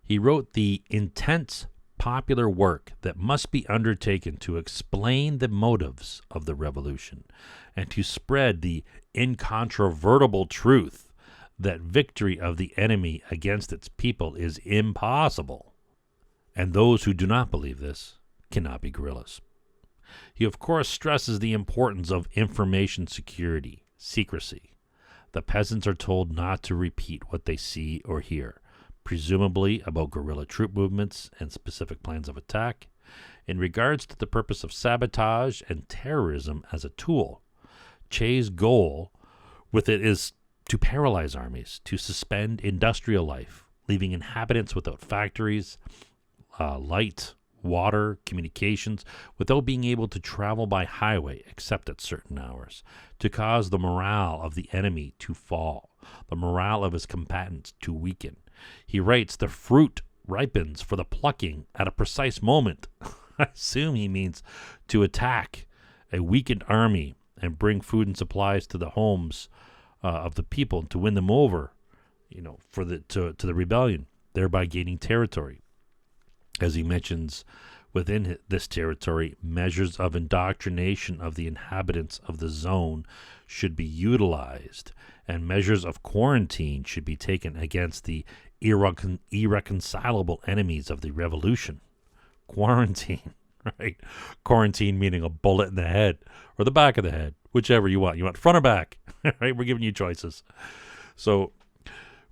He wrote the intense popular work that must be undertaken to explain the motives of the revolution and to spread the incontrovertible truth that victory of the enemy against its people is impossible. And those who do not believe this cannot be guerrillas. He, of course, stresses the importance of information security, secrecy, The peasants are told not to repeat what they see or hear, presumably about guerrilla troop movements and specific plans of attack, in regards to the purpose of sabotage and terrorism as a tool. Che's goal with it is to paralyze armies, to suspend industrial life, leaving inhabitants without factories, light, water, communications, without being able to travel by highway except at certain hours, to cause the morale of the enemy to fall, the morale of his combatants to weaken. He writes, the fruit ripens for the plucking at a precise moment. I assume he means to attack a weakened army and bring food and supplies to the homes of the people to win them over, for to the rebellion, thereby gaining territory. As he mentions within this territory, measures of indoctrination of the inhabitants of the zone should be utilized, and measures of quarantine should be taken against the irreconcilable enemies of the revolution. Quarantine, right? Quarantine meaning a bullet in the head or the back of the head, whichever you want. You want front or back, right? We're giving you choices. So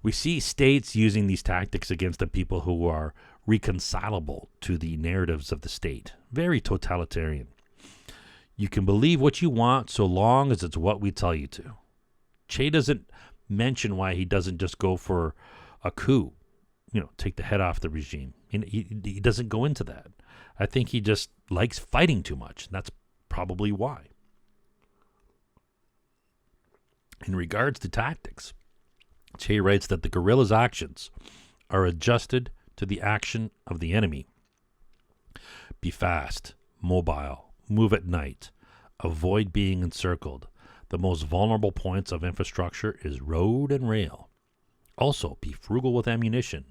we see states using these tactics against the people who are reconcilable to the narratives of the state. Very totalitarian. You can believe what you want so long as it's what we tell you to. Che doesn't mention why he doesn't just go for a coup, take the head off the regime. He doesn't go into that. I think he just likes fighting too much. And that's probably why. In regards to tactics, Che writes that the guerrillas' actions are adjusted to the action of the enemy. Be fast, mobile, move at night, avoid being encircled. The most vulnerable points of infrastructure is road and rail. Also, be frugal with ammunition.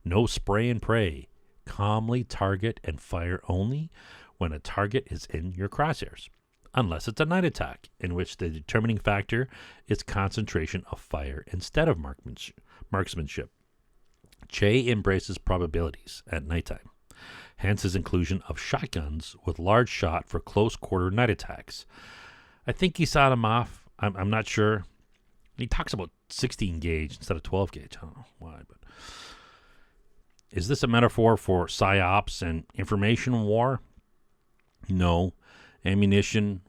No spray and pray. Calmly target and fire only when a target is in your crosshairs, unless it's a night attack, in which the determining factor is concentration of fire instead of marksmanship. Che embraces probabilities at nighttime, hence his inclusion of shotguns with large shot for close-quarter night attacks. I think he saw them off. I'm not sure. He talks about 16 gauge instead of 12 gauge. I don't know why, but is this a metaphor for psyops and information war? No. Ammunition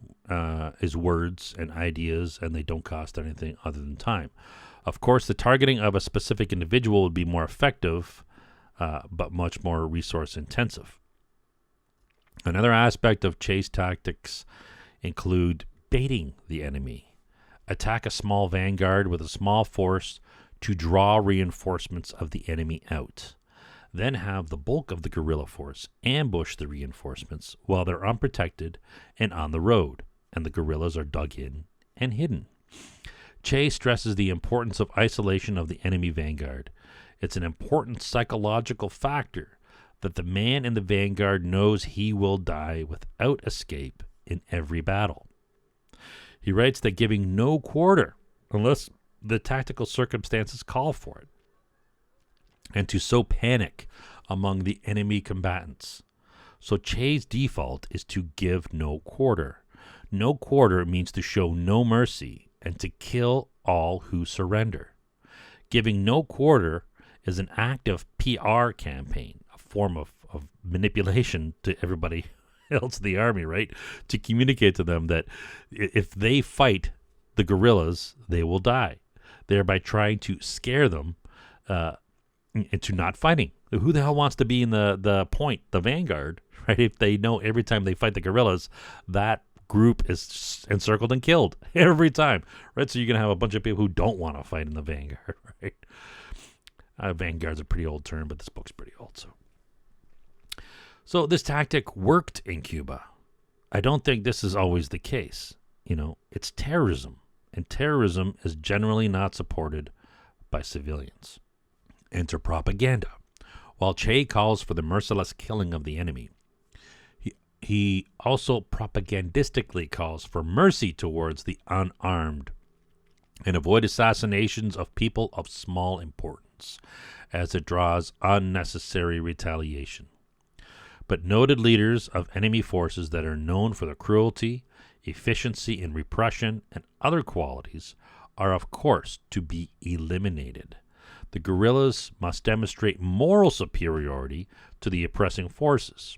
is words and ideas, and they don't cost anything other than time. Of course, the targeting of a specific individual would be more effective, but much more resource intensive. Another aspect of Che's tactics include baiting the enemy. Attack a small vanguard with a small force to draw reinforcements of the enemy out. Then have the bulk of the guerrilla force ambush the reinforcements while they're unprotected and on the road, and the guerrillas are dug in and hidden. Che stresses the importance of isolation of the enemy vanguard. It's an important psychological factor that the man in the vanguard knows he will die without escape in every battle. He writes that giving no quarter unless the tactical circumstances call for it, and to sow panic among the enemy combatants. So Che's default is to give no quarter. No quarter means to show no mercy and to kill all who surrender. Giving no quarter is an active PR campaign, a form of manipulation to everybody else in the army, right? To communicate to them that if they fight the guerrillas, they will die, thereby trying to scare them into not fighting. Who the hell wants to be in the vanguard, right? If they know every time they fight the guerrillas, that group is encircled and killed every time, right? So you're going to have a bunch of people who don't want to fight in the vanguard, right? Vanguard's a pretty old term, but this book's pretty old. So this tactic worked in Cuba. I don't think this is always the case. It's terrorism, and terrorism is generally not supported by civilians. Enter propaganda. While Che calls for the merciless killing of the enemy, he also propagandistically calls for mercy towards the unarmed and avoid assassinations of people of small importance, as it draws unnecessary retaliation. But noted leaders of enemy forces that are known for their cruelty, efficiency in repression, and other qualities are, of course, to be eliminated. The guerrillas must demonstrate moral superiority to the oppressing forces.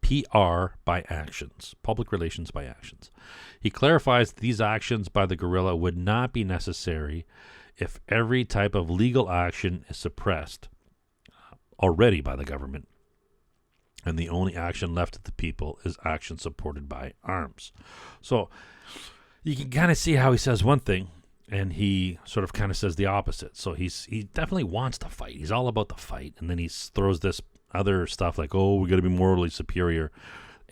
PR by actions, public relations by actions. He clarifies that these actions by the guerrilla would not be necessary if every type of legal action is suppressed already by the government, and the only action left of the people is action supported by arms. So you can kind of see how he says one thing, and he sort of kind of says the opposite. So he definitely wants to fight. He's all about the fight, and then he throws this other stuff like, oh, we got to be morally superior,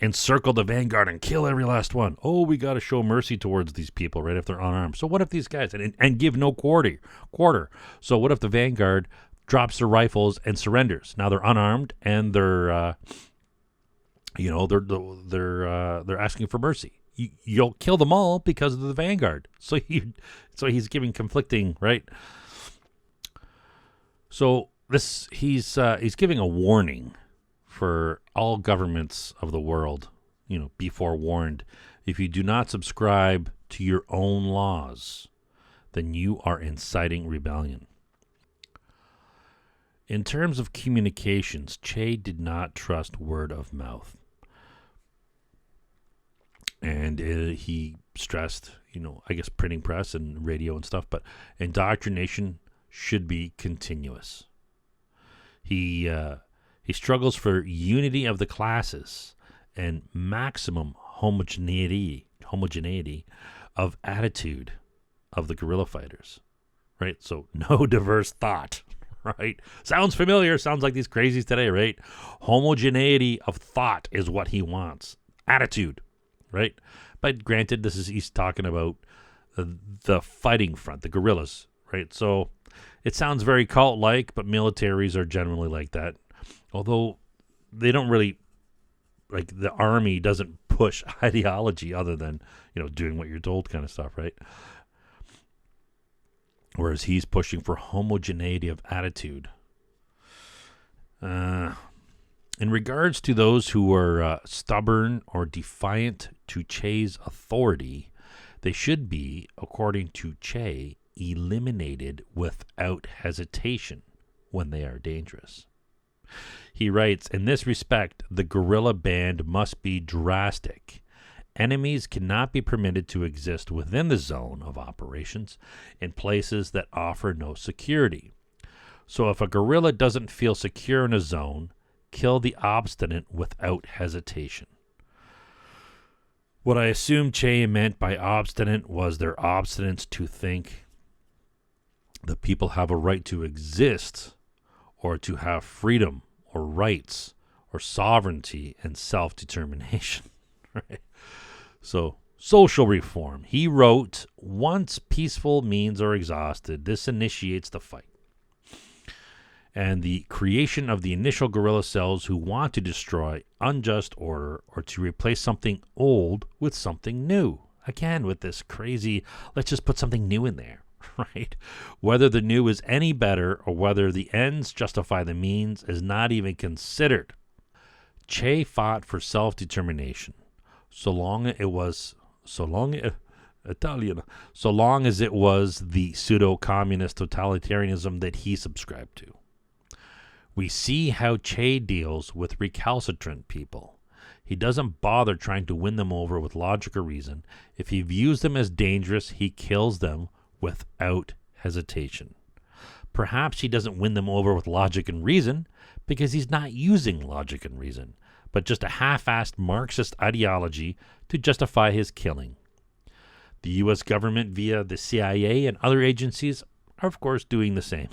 encircle the vanguard and kill every last one. Oh, we got to show mercy towards these people, right, if they're unarmed. So what if these guys, and give no quarter. So what if the vanguard drops their rifles and surrenders? Now they're unarmed and they're asking for mercy. You'll kill them all because of the vanguard. So he's giving conflicting, right? So he's giving a warning for all governments of the world. Be forewarned. If you do not subscribe to your own laws, then you are inciting rebellion. In terms of communications, Che did not trust word of mouth. And he stressed, I guess printing press and radio and stuff, but indoctrination should be continuous. He struggles for unity of the classes and maximum homogeneity of attitude of the guerrilla fighters, right? So no diverse thought, right? Sounds familiar. Sounds like these crazies today, right? Homogeneity of thought is what he wants. Attitude, right? But granted, he's talking about the fighting front, the guerrillas, right? So it sounds very cult-like, but militaries are generally like that. Although they don't really, like, the army doesn't push ideology other than, doing what you're told kind of stuff, right? Whereas he's pushing for homogeneity of attitude. In regards to those who are stubborn or defiant to Che's authority, they should be, according to Che, eliminated without hesitation when they are dangerous. He writes, in this respect, the guerrilla band must be drastic. Enemies cannot be permitted to exist within the zone of operations in places that offer no security. So if a guerrilla doesn't feel secure in a zone, kill the obstinate without hesitation. What I assume Che meant by obstinate was their obstinance to think that people have a right to exist or to have freedom or rights or sovereignty and self-determination. Right? So, social reform. He wrote, once peaceful means are exhausted, this initiates the fight and the creation of the initial guerrilla cells who want to destroy unjust order or to replace something old with something new. Again, with this crazy, let's just put something new in there, right? Whether the new is any better or whether the ends justify the means is not even considered. Che fought for self-determination, so long as it was the pseudo-communist totalitarianism that he subscribed to. We see how Che deals with recalcitrant people. He doesn't bother trying to win them over with logic or reason. If he views them as dangerous, he kills them without hesitation. Perhaps he doesn't win them over with logic and reason because he's not using logic and reason, but just a half-assed Marxist ideology to justify his killing. The U.S. government, via the CIA and other agencies, are of course doing the same.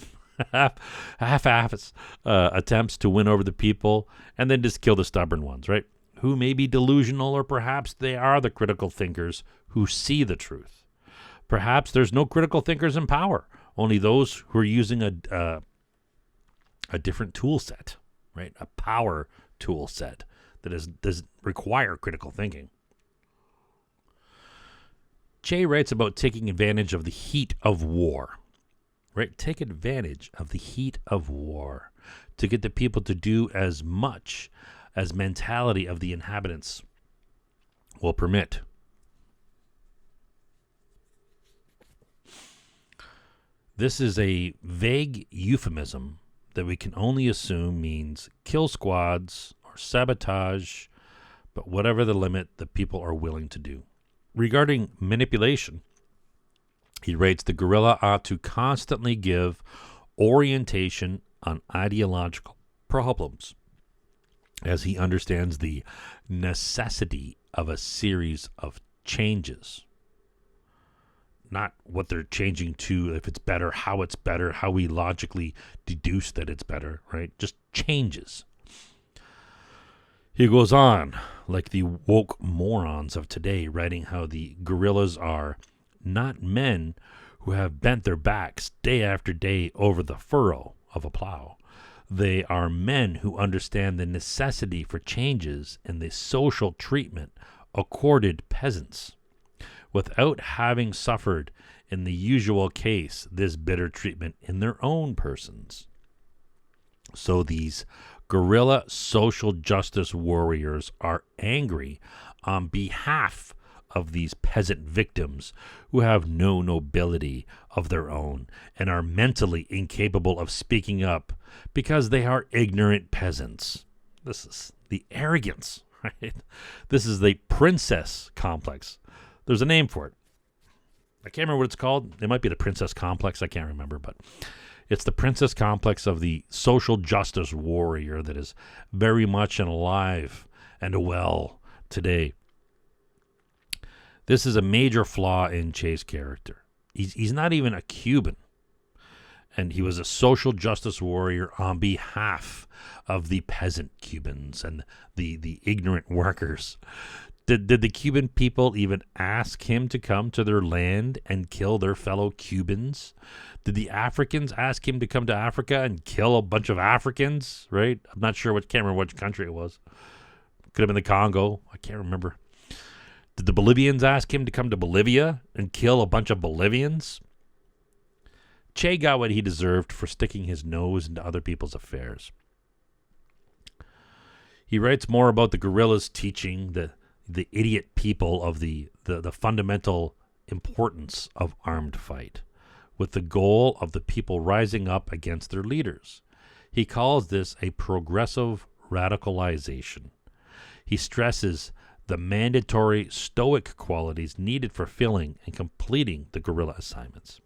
Half-assed attempts to win over the people and then just kill the stubborn ones, right? Who may be delusional, or perhaps they are the critical thinkers who see the truth. Perhaps there's no critical thinkers in power, only those who are using a different tool set, right? A power tool set that does require critical thinking. Che writes about taking advantage of the heat of war, right? Take advantage of the heat of war to get the people to do as much as mentality of the inhabitants will permit. This is a vague euphemism that we can only assume means kill squads or sabotage, but whatever the limit that people are willing to do. Regarding manipulation, he writes, the guerrilla ought to constantly give orientation on ideological problems, as he understands the necessity of a series of changes. Not what they're changing to, if it's better, how we logically deduce that it's better, right? Just changes. He goes on, like the woke morons of today, writing how the guerrillas are not men who have bent their backs day after day over the furrow of a plow. They are men who understand the necessity for changes in the social treatment accorded peasants, without having suffered in the usual case this bitter treatment in their own persons. So these guerrilla social justice warriors are angry on behalf of these peasant victims who have no nobility of their own and are mentally incapable of speaking up because they are ignorant peasants. This is the arrogance, right? This is the princess complex. There's a name for it. I can't remember what it's called. It might be the princess complex. I can't remember, but it's the princess complex of the social justice warrior that is very much alive and well today. This is a major flaw in Che's character. He's not even a Cuban. And he was a social justice warrior on behalf of the peasant Cubans and the ignorant workers. Did the Cuban people even ask him to come to their land and kill their fellow Cubans? Did the Africans ask him to come to Africa and kill a bunch of Africans, right? I'm not sure, can't remember which country it was. Could have been the Congo. I can't remember. Did the Bolivians ask him to come to Bolivia and kill a bunch of Bolivians? Che got what he deserved for sticking his nose into other people's affairs. He writes more about the guerrillas teaching the idiot people of the fundamental importance of armed fight, with the goal of the people rising up against their leaders. He calls this a progressive radicalization. He stresses the mandatory stoic qualities needed for filling and completing the guerrilla assignments,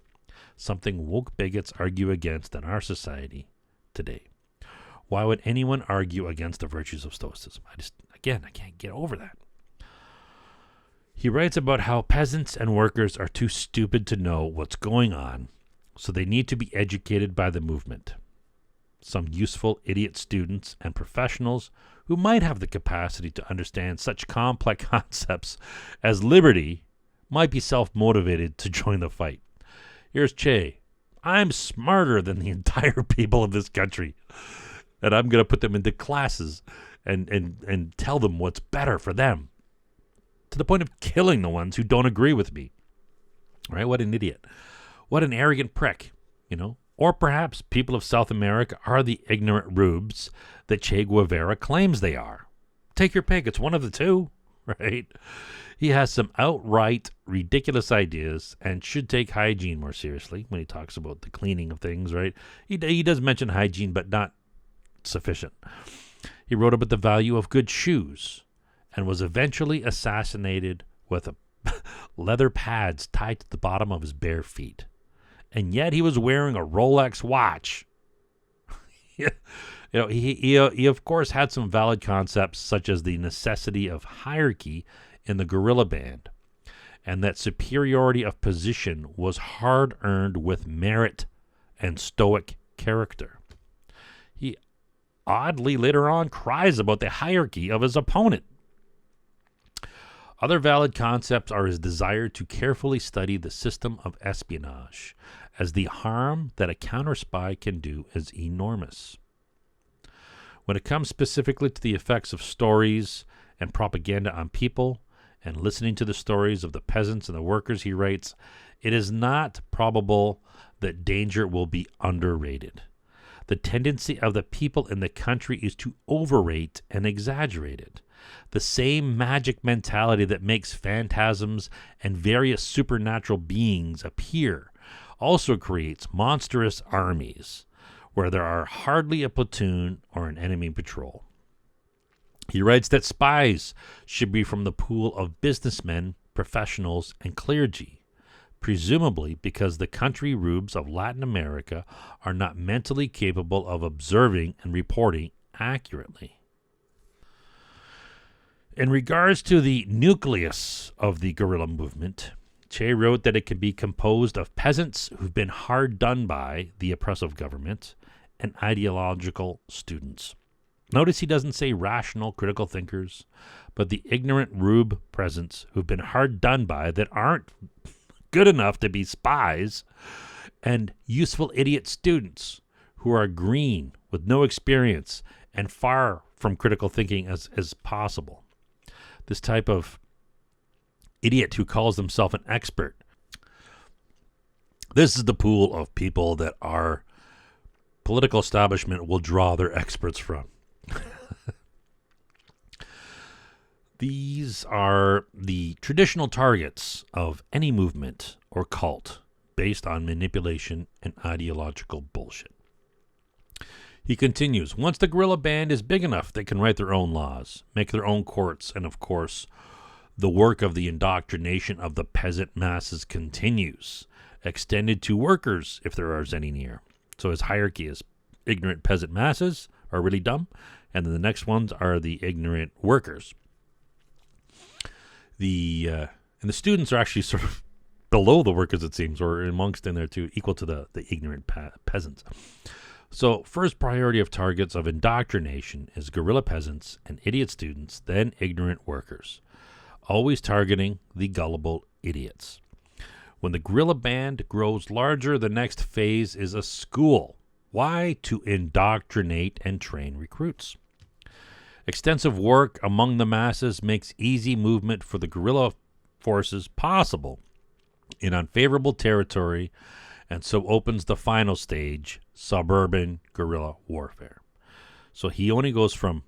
something woke bigots argue against in our society today. Why would anyone argue against the virtues of stoicism? I can't get over that. He writes about how peasants and workers are too stupid to know what's going on, so they need to be educated by the movement. Some useful idiot students and professionals who might have the capacity to understand such complex concepts as liberty might be self-motivated to join the fight. Here's Che. I'm smarter than the entire people of this country, and I'm going to put them into classes and tell them what's better for them, to the point of killing the ones who don't agree with me. Right? What an idiot. What an arrogant prick, Or perhaps people of South America are the ignorant rubes that Che Guevara claims they are. Take your pick. It's one of the two, right? He has some outright ridiculous ideas and should take hygiene more seriously when he talks about the cleaning of things, right? He does mention hygiene, but not sufficient. He wrote about the value of good shoes and was eventually assassinated with leather pads tied to the bottom of his bare feet. And yet he was wearing a Rolex watch. He of course had some valid concepts such as the necessity of hierarchy in the guerrilla band, and that superiority of position was hard-earned with merit and stoic character. He oddly later on cries about the hierarchy of his opponent. Other valid concepts are his desire to carefully study the system of espionage, as the harm that a counter-spy can do is enormous. When it comes specifically to the effects of stories and propaganda on people, and listening to the stories of the peasants and the workers, he writes, it is not probable that danger will be underrated. The tendency of the people in the country is to overrate and exaggerate it. The same magic mentality that makes phantasms and various supernatural beings appear also creates monstrous armies where there are hardly a platoon or an enemy patrol. He writes that spies should be from the pool of businessmen, professionals, and clergy, presumably because the country rubes of Latin America are not mentally capable of observing and reporting accurately. In regards to the nucleus of the guerrilla movement, Che wrote that it can be composed of peasants who've been hard done by the oppressive government and ideological students. Notice he doesn't say rational, critical thinkers, but the ignorant rube peasants who've been hard done by that aren't good enough to be spies, and useful idiot students who are green with no experience and far from critical thinking as possible. This type of idiot who calls himself an expert. This is the pool of people that our political establishment will draw their experts from. These are the traditional targets of any movement or cult based on manipulation and ideological bullshit. He continues, once the guerrilla band is big enough, they can write their own laws, make their own courts, and of course, the work of the indoctrination of the peasant masses continues, extended to workers if there are any near. So his hierarchy is ignorant peasant masses are really dumb, and then the next ones are the ignorant workers. And the students are actually sort of below the workers, it seems, or amongst in there too, equal to the ignorant peasants. So first priority of targets of indoctrination is guerrilla peasants and idiot students, then ignorant workers, always targeting the gullible idiots. When the guerrilla band grows larger, the next phase is a school. Why? To indoctrinate and train recruits. Extensive work among the masses makes easy movement for the guerrilla forces possible in unfavorable territory, and so opens the final stage, suburban guerrilla warfare. So he only goes from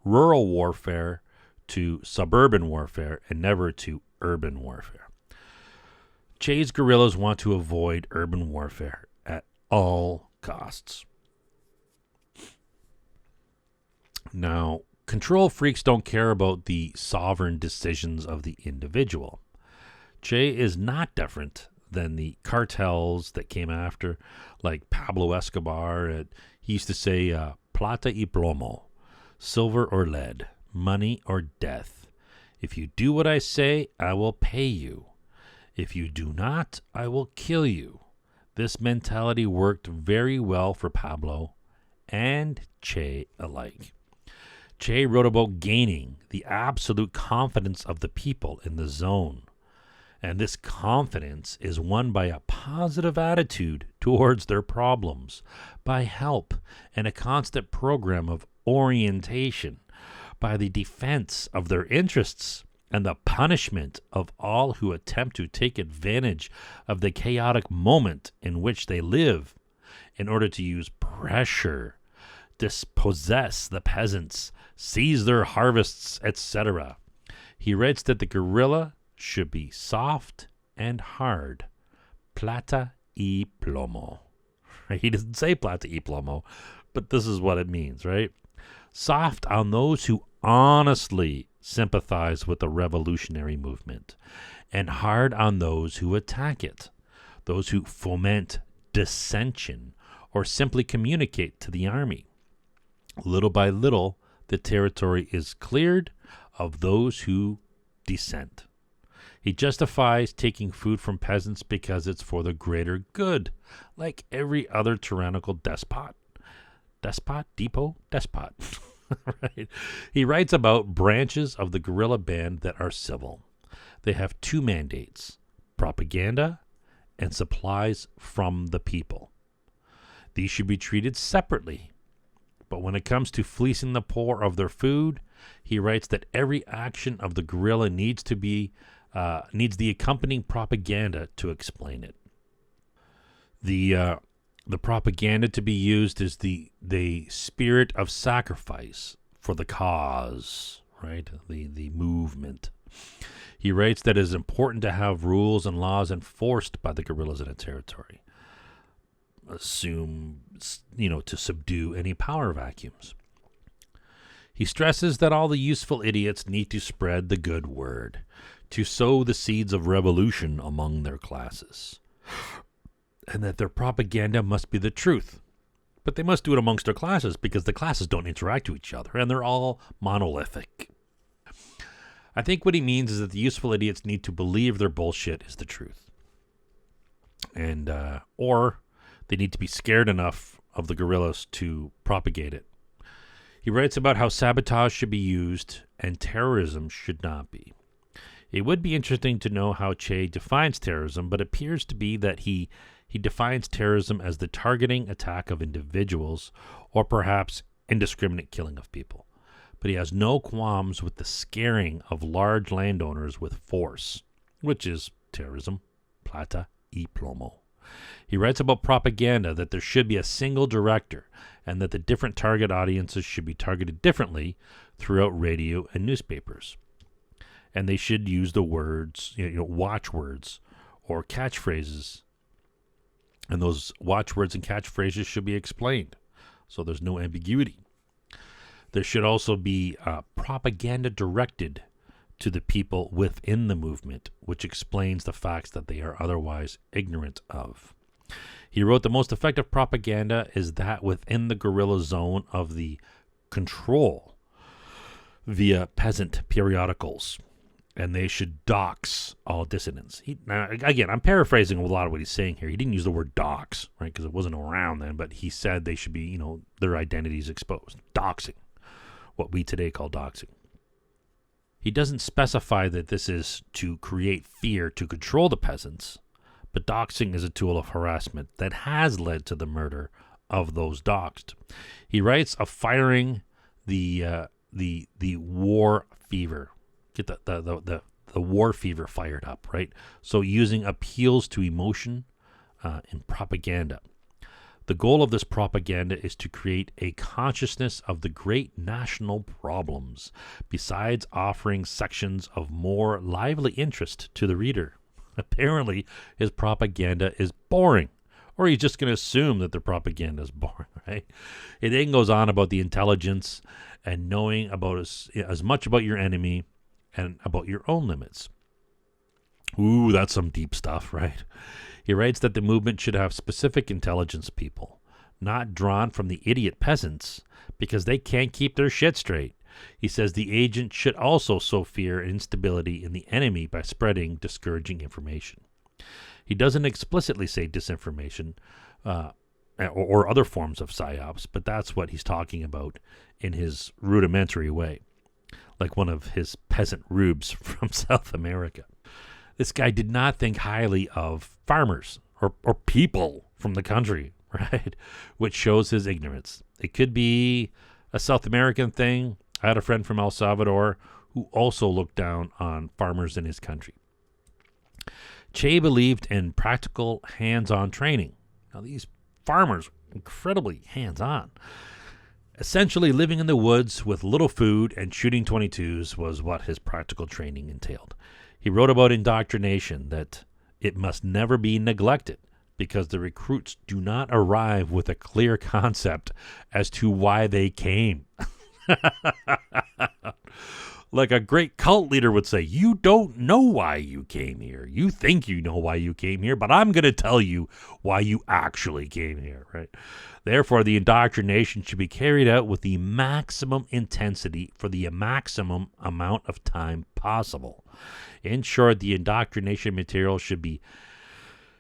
rural warfare to suburban warfare and never to urban warfare. Che's guerrillas want to avoid urban warfare at all costs. Now, control freaks don't care about the sovereign decisions of the individual. Che is not different than the cartels that came after, like Pablo Escobar. He used to say, plata y plomo, silver or lead, money or death. If you do what I say, I will pay you. If you do not, I will kill you. This mentality worked very well for Pablo and Che alike. Che wrote about gaining the absolute confidence of the people in the zone. And this confidence is won by a positive attitude towards their problems, by help and a constant program of orientation, by the defense of their interests and the punishment of all who attempt to take advantage of the chaotic moment in which they live in order to use pressure, dispossess the peasants, seize their harvests, etc. He writes that the guerrilla should be soft and hard, plata y plomo. He doesn't say plata y plomo, but this is what it means, right? Soft on those who honestly sympathize with the revolutionary movement, and hard on those who attack it, those who foment dissension or simply communicate to the army. Little by little, the territory is cleared of those who dissent. He justifies taking food from peasants because it's for the greater good, like every other tyrannical despot. Despot? Depot? Despot. Right? He writes about branches of the guerrilla band that are civil. They have two mandates, propaganda and supplies from the people. These should be treated separately. But when it comes to fleecing the poor of their food, he writes that every action of the guerrilla needs the accompanying propaganda to explain it. The propaganda to be used is the spirit of sacrifice for the cause, right? The movement. He writes that it is important to have rules and laws enforced by the guerrillas in a territory. assume, to subdue any power vacuums. He stresses that all the useful idiots need to spread the good word, to sow the seeds of revolution among their classes, and that their propaganda must be the truth. But they must do it amongst their classes because the classes don't interact with each other, and they're all monolithic. I think what he means is that the useful idiots need to believe their bullshit is the truth. And or they need to be scared enough of the guerrillas to propagate it. He writes about how sabotage should be used and terrorism should not be. It would be interesting to know how Che defines terrorism, but it appears to be that he defines terrorism as the targeting attack of individuals or perhaps indiscriminate killing of people. But he has no qualms with the scaring of large landowners with force, which is terrorism, plata y plomo. He writes about propaganda, that there should be a single director and that the different target audiences should be targeted differently throughout radio and newspapers. And they should use the words, watchwords or catchphrases. And those watchwords and catchphrases should be explained, so there's no ambiguity. There should also be propaganda directed to the people within the movement, which explains the facts that they are otherwise ignorant of. He wrote, the most effective propaganda is that within the guerrilla zone of the control via peasant periodicals, and they should dox all dissidents. Now, again, I'm paraphrasing a lot of what he's saying here. He didn't use the word dox, right, because it wasn't around then, but he said they should be, their identities exposed. Doxing, what we today call doxing. He doesn't specify that this is to create fear to control the peasants, but doxing is a tool of harassment that has led to the murder of those doxed. He writes of firing the war fever. Get the war fever fired up, right? So using appeals to emotion in propaganda. The goal of this propaganda is to create a consciousness of the great national problems, besides offering sections of more lively interest to the reader. Apparently, his propaganda is boring, or he's just going to assume that the propaganda is boring, right? It then goes on about the intelligence and knowing about as much about your enemy and about your own limits. Ooh, that's some deep stuff, right? He writes that the movement should have specific intelligence people, not drawn from the idiot peasants, because they can't keep their shit straight. He says the agent should also sow fear and instability in the enemy by spreading discouraging information. He doesn't explicitly say disinformation or other forms of psyops, but that's what he's talking about in his rudimentary way, like one of his peasant rubes from South America. This guy did not think highly of farmers or people from the country, right? Which shows his ignorance. It could be a South American thing. I had a friend from El Salvador who also looked down on farmers in his country. Che believed in practical hands-on training. Now, these farmers, incredibly hands-on. Essentially, living in the woods with little food and shooting .22s was what his practical training entailed. He wrote about indoctrination, that it must never be neglected because the recruits do not arrive with a clear concept as to why they came. Like a great cult leader would say, you don't know why you came here. You think you know why you came here, but I'm going to tell you why you actually came here, right? Therefore, the indoctrination should be carried out with the maximum intensity for the maximum amount of time possible. In short, the indoctrination material should be,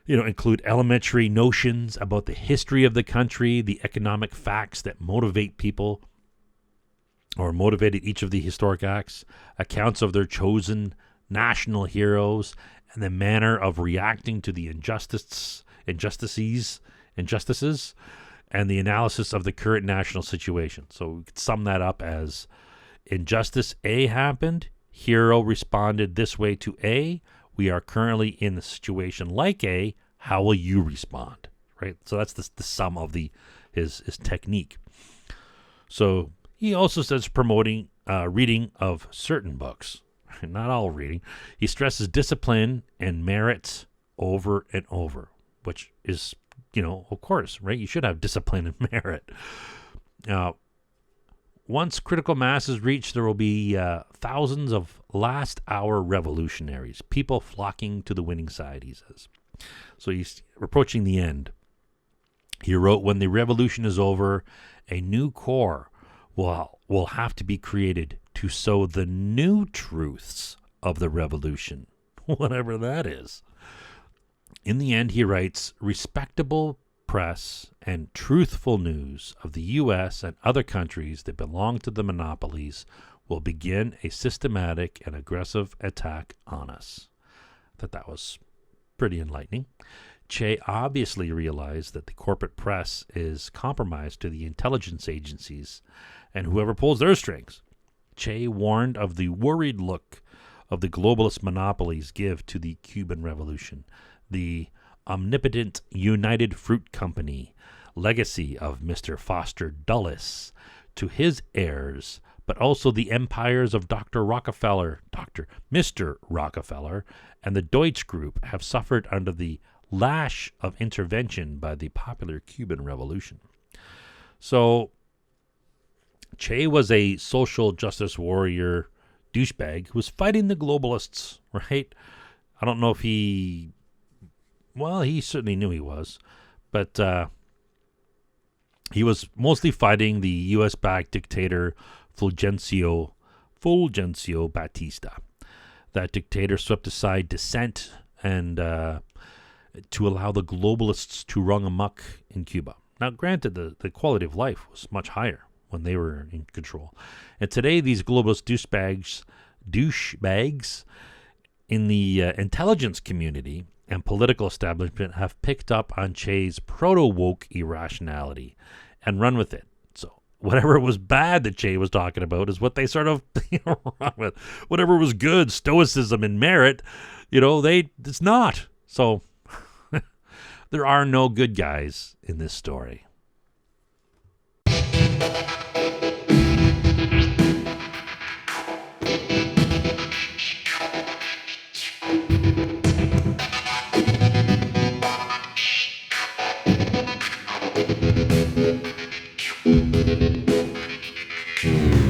include elementary notions about the history of the country, the economic facts that motivate people or motivated each of the historic acts, accounts of their chosen national heroes, and the manner of reacting to the injustices, and the analysis of the current national situation. So we could sum that up as injustice A happened, hero responded this way to A, we are currently in a situation like A, how will you respond? Right? So that's the sum of his technique. So he also says promoting reading of certain books, not all reading. He stresses discipline and merits over and over, which is of course, right? You should have discipline and merit. Once critical mass is reached, there will be thousands of last-hour revolutionaries, people flocking to the winning side, he says. So he's approaching the end. He wrote, when the revolution is over, a new core will have to be created to sow the new truths of the revolution, whatever that is. In the end, he writes, respectable press and truthful news of the U.S. and other countries that belong to the monopolies will begin a systematic and aggressive attack on us. I thought that was pretty enlightening. Che obviously realized that the corporate press is compromised to the intelligence agencies and whoever pulls their strings. Che warned of the worried look of the globalist monopolies give to the Cuban Revolution, the omnipotent United Fruit Company, legacy of Mr. Foster Dulles, to his heirs, but also the empires of Mr. Rockefeller, and the Deutsche Group have suffered under the lash of intervention by the popular Cuban Revolution. So, Che was a social justice warrior douchebag who was fighting the globalists, right? I don't know if he certainly knew he was, but he was mostly fighting the U.S.-backed dictator Fulgencio Batista. That dictator swept aside dissent and to allow the globalists to run amok in Cuba. Now, granted, the quality of life was much higher when they were in control. And today, these globalist douchebags in the intelligence community and political establishment have picked up on Che's proto-woke irrationality and run with it. So whatever was bad that Che was talking about is what they sort of run with. Whatever was good, stoicism and merit, it's not. So there are no good guys in this story.